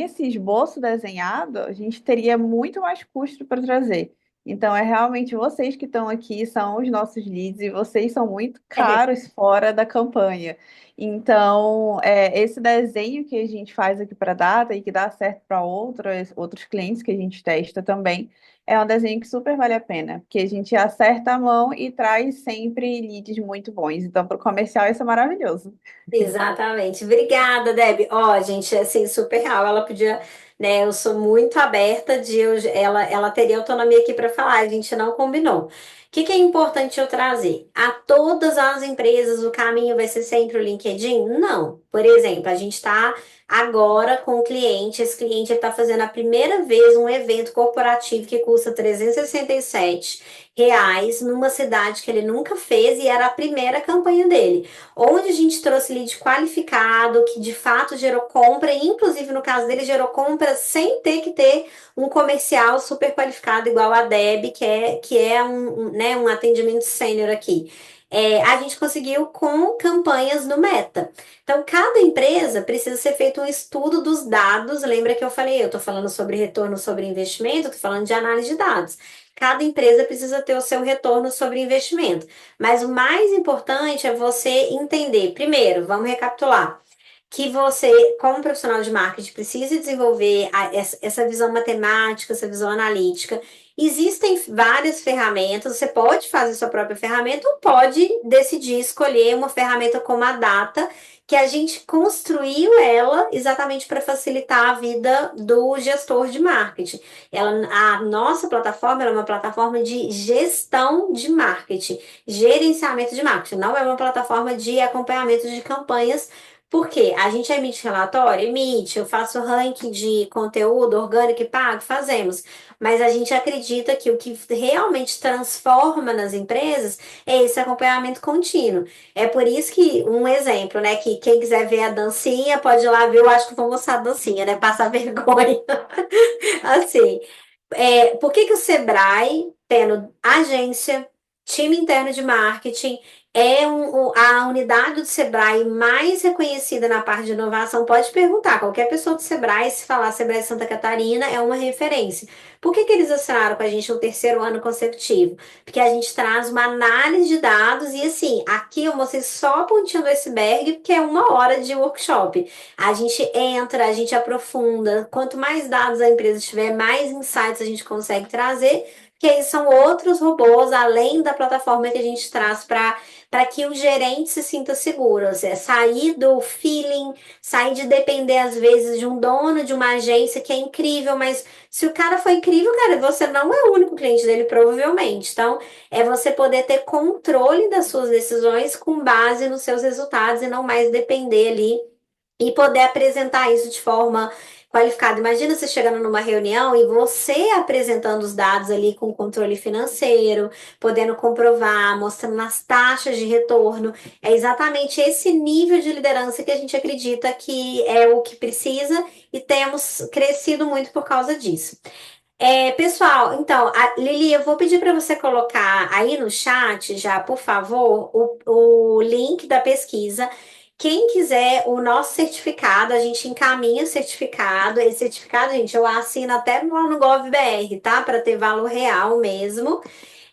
esse esboço desenhado, a gente teria muito mais custo para trazer. Então, é realmente vocês que estão aqui, são os nossos leads, e vocês são muito caros fora da campanha. Então, esse desenho que a gente faz aqui para a Data e que dá certo para outros clientes que a gente testa também, é um desenho que super vale a pena, porque a gente acerta a mão e traz sempre leads muito bons. Então, para o comercial, isso é maravilhoso. Exatamente. Obrigada, Deb. Ó, gente, assim, super real. Ela podia, né? Eu sou muito aberta ela teria autonomia aqui para falar. A gente não combinou. O que que é importante eu trazer? A todas as empresas, o caminho vai ser sempre o LinkedIn? Não. Por exemplo, a gente está agora com um cliente. Esse cliente está fazendo a primeira vez um evento corporativo que custa R$ 367 numa cidade que ele nunca fez e era a primeira campanha dele onde a gente trouxe lead qualificado, que de fato gerou compra, e inclusive no caso dele gerou compra sem ter que ter um comercial super qualificado igual a Deb, que é né, um atendimento sênior aqui. A gente conseguiu com campanhas no Meta. Então, cada empresa precisa ser feito um estudo dos dados. Lembra que eu falei, eu estou falando sobre retorno sobre investimento, estou falando de análise de dados. Cada empresa precisa ter o seu retorno sobre investimento. Mas o mais importante é você entender. Primeiro, vamos recapitular. Que você, como profissional de marketing, precisa desenvolver essa visão matemática, essa visão analítica. Existem várias ferramentas, você pode fazer sua própria ferramenta ou pode decidir escolher uma ferramenta como a Data, que a gente construiu ela exatamente para facilitar a vida do gestor de marketing. A nossa plataforma é uma plataforma de gestão de marketing, gerenciamento de marketing, não é uma plataforma de acompanhamento de campanhas. Por quê? A gente emite relatório? Emite. Eu faço ranking de conteúdo orgânico e pago? Fazemos. Mas a gente acredita que o que realmente transforma nas empresas é esse acompanhamento contínuo. É por isso que, um exemplo, né? Que quem quiser ver a dancinha, pode ir lá ver. Eu acho que eu vou mostrar a dancinha, né? Passar vergonha. Assim. Por que que o Sebrae, tendo agência, time interno de marketing, a unidade do Sebrae mais reconhecida na parte de inovação? Pode perguntar, qualquer pessoa do Sebrae, se falar Sebrae Santa Catarina, é uma referência. Por que que eles assinaram com a gente no terceiro ano consecutivo? Porque a gente traz uma análise de dados e assim, aqui eu mostrei só a pontinha do iceberg, porque é 1 hora de workshop. A gente entra, a gente aprofunda. Quanto mais dados a empresa tiver, mais insights a gente consegue trazer, que aí são outros robôs, além da plataforma que a gente traz para que o gerente se sinta seguro. Ou seja, sair do feeling, sair de depender, às vezes, de um dono de uma agência que é incrível, mas se o cara foi incrível, cara, você não é o único cliente dele, provavelmente. Então, é você poder ter controle das suas decisões com base nos seus resultados e não mais depender ali e poder apresentar isso de forma qualificada. Imagina você chegando numa reunião e você apresentando os dados ali com controle financeiro, podendo comprovar, mostrando as taxas de retorno. É exatamente esse nível de liderança que a gente acredita que é o que precisa e temos crescido muito por causa disso. Pessoal, então, Lili, eu vou pedir para você colocar aí no chat já, por favor, o link da pesquisa. Quem quiser o nosso certificado, a gente encaminha o certificado. Esse certificado, gente, eu assino até lá no GovBR, tá? Para ter valor real mesmo.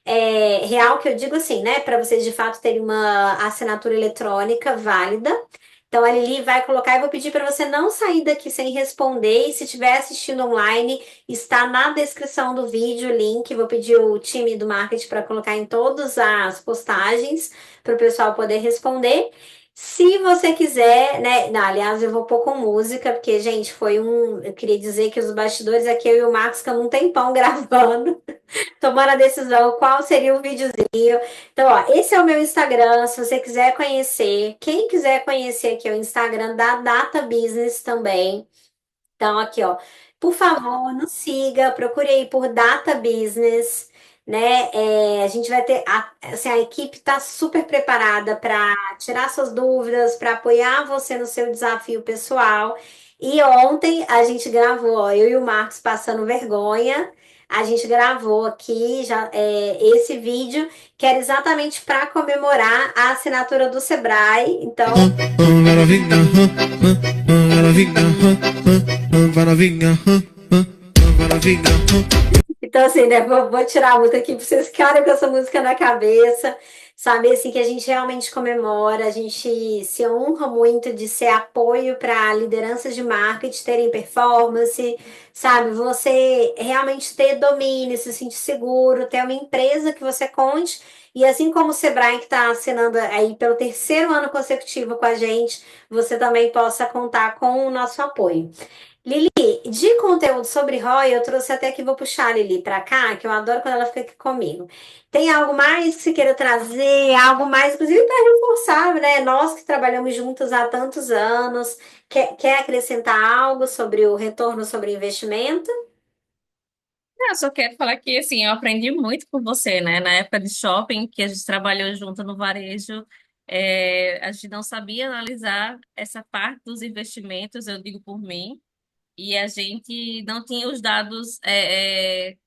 Real que eu digo assim, né? Para vocês de fato terem uma assinatura eletrônica válida. Então, a Lili vai colocar. Eu vou pedir para você não sair daqui sem responder. E se estiver assistindo online, está na descrição do vídeo o link. Vou pedir o time do marketing para colocar em todas as postagens para o pessoal poder responder. Se você quiser, né? Não, aliás, eu vou pôr com música, porque, gente, Eu queria dizer que os bastidores aqui, eu e o Marcos, ficamos um tempão gravando, tomando a decisão qual seria o videozinho. Então, ó, esse é o meu Instagram, se você quiser conhecer. Quem quiser conhecer aqui é o Instagram da Data Business também. Então, aqui, ó, por favor, nos siga, procure aí por Data Business, né? A gente vai ter, assim, a equipe está super preparada para tirar suas dúvidas, para apoiar você no seu desafio pessoal. E ontem a gente gravou, ó, eu e o Marcos passando vergonha. A gente gravou aqui já esse vídeo que era exatamente para comemorar a assinatura do Sebrae. Então, Maravilha, maravilha, maravilha, maravilha. Então, assim, né, vou tirar a música aqui pra vocês ficarem com essa música na cabeça. Saber, assim, que a gente realmente comemora, a gente se honra muito de ser apoio para lideranças de marketing terem performance, sabe? Você realmente ter domínio, se sentir seguro, ter uma empresa que você conte. E assim como o Sebrae, que está assinando aí pelo terceiro ano consecutivo com a gente, você também possa contar com o nosso apoio. Lili, de conteúdo sobre Roy, eu trouxe até que vou puxar a Lili para cá, que eu adoro quando ela fica aqui comigo. Tem algo mais que você queira trazer? Algo mais, inclusive para reforçar, né? Nós que trabalhamos juntos há tantos anos, quer acrescentar algo sobre o retorno sobre investimento? Eu só quero falar que, assim, eu aprendi muito com você, né? Na época de shopping, que a gente trabalhou junto no varejo, a gente não sabia analisar essa parte dos investimentos, eu digo por mim, e a gente não tinha os dados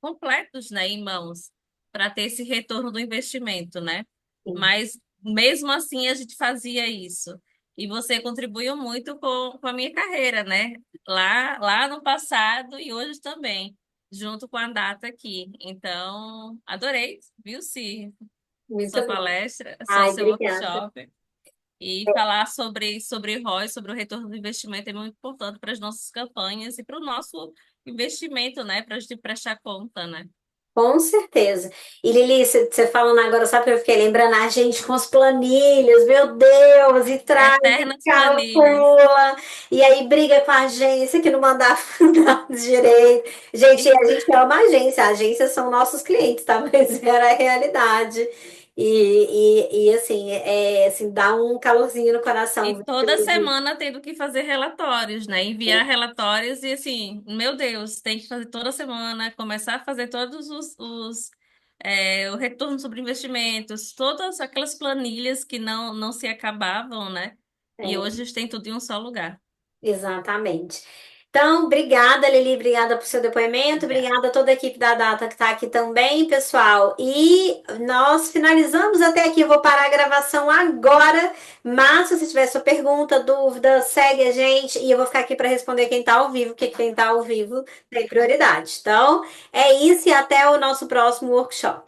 completos, né, em mãos para ter esse retorno do investimento, né? Sim. Mas mesmo assim a gente fazia isso. E você contribuiu muito com a minha carreira, né? Lá no passado e hoje também, junto com a data aqui. Então, adorei, viu, Sim, Muito sua bom. palestra, Ai, seu obrigada. workshop. E falar sobre ROI, sobre o retorno do investimento, é muito importante para as nossas campanhas e para o nosso investimento, né? Para a gente prestar conta, né? Com certeza. E Lili, você falando agora, sabe que eu fiquei lembrando a gente com as planilhas, meu Deus, e traz, e Eternas planilhas. calcula, e aí briga com a agência que não mandava dados direito. Gente, a gente ama a agência são nossos clientes, tá? Mas era a realidade. Assim, assim, dá um calorzinho no coração. E toda semana tendo que fazer relatórios, né? Enviar relatórios e assim, meu Deus, tem que fazer toda semana, começar a fazer todos o retorno sobre investimentos, todas aquelas planilhas que não se acabavam, né? E É. hoje a gente tem tudo em um só lugar. Exatamente. Então, obrigada, Lili, obrigada por seu depoimento, Obrigada. obrigada a toda a equipe da Data que está aqui também, pessoal. E nós finalizamos até aqui. Eu vou parar a gravação agora, mas se você tiver sua pergunta, dúvida, segue a gente e eu vou ficar aqui para responder quem está ao vivo, porque quem está ao vivo tem prioridade. Então, é isso e até o nosso próximo workshop.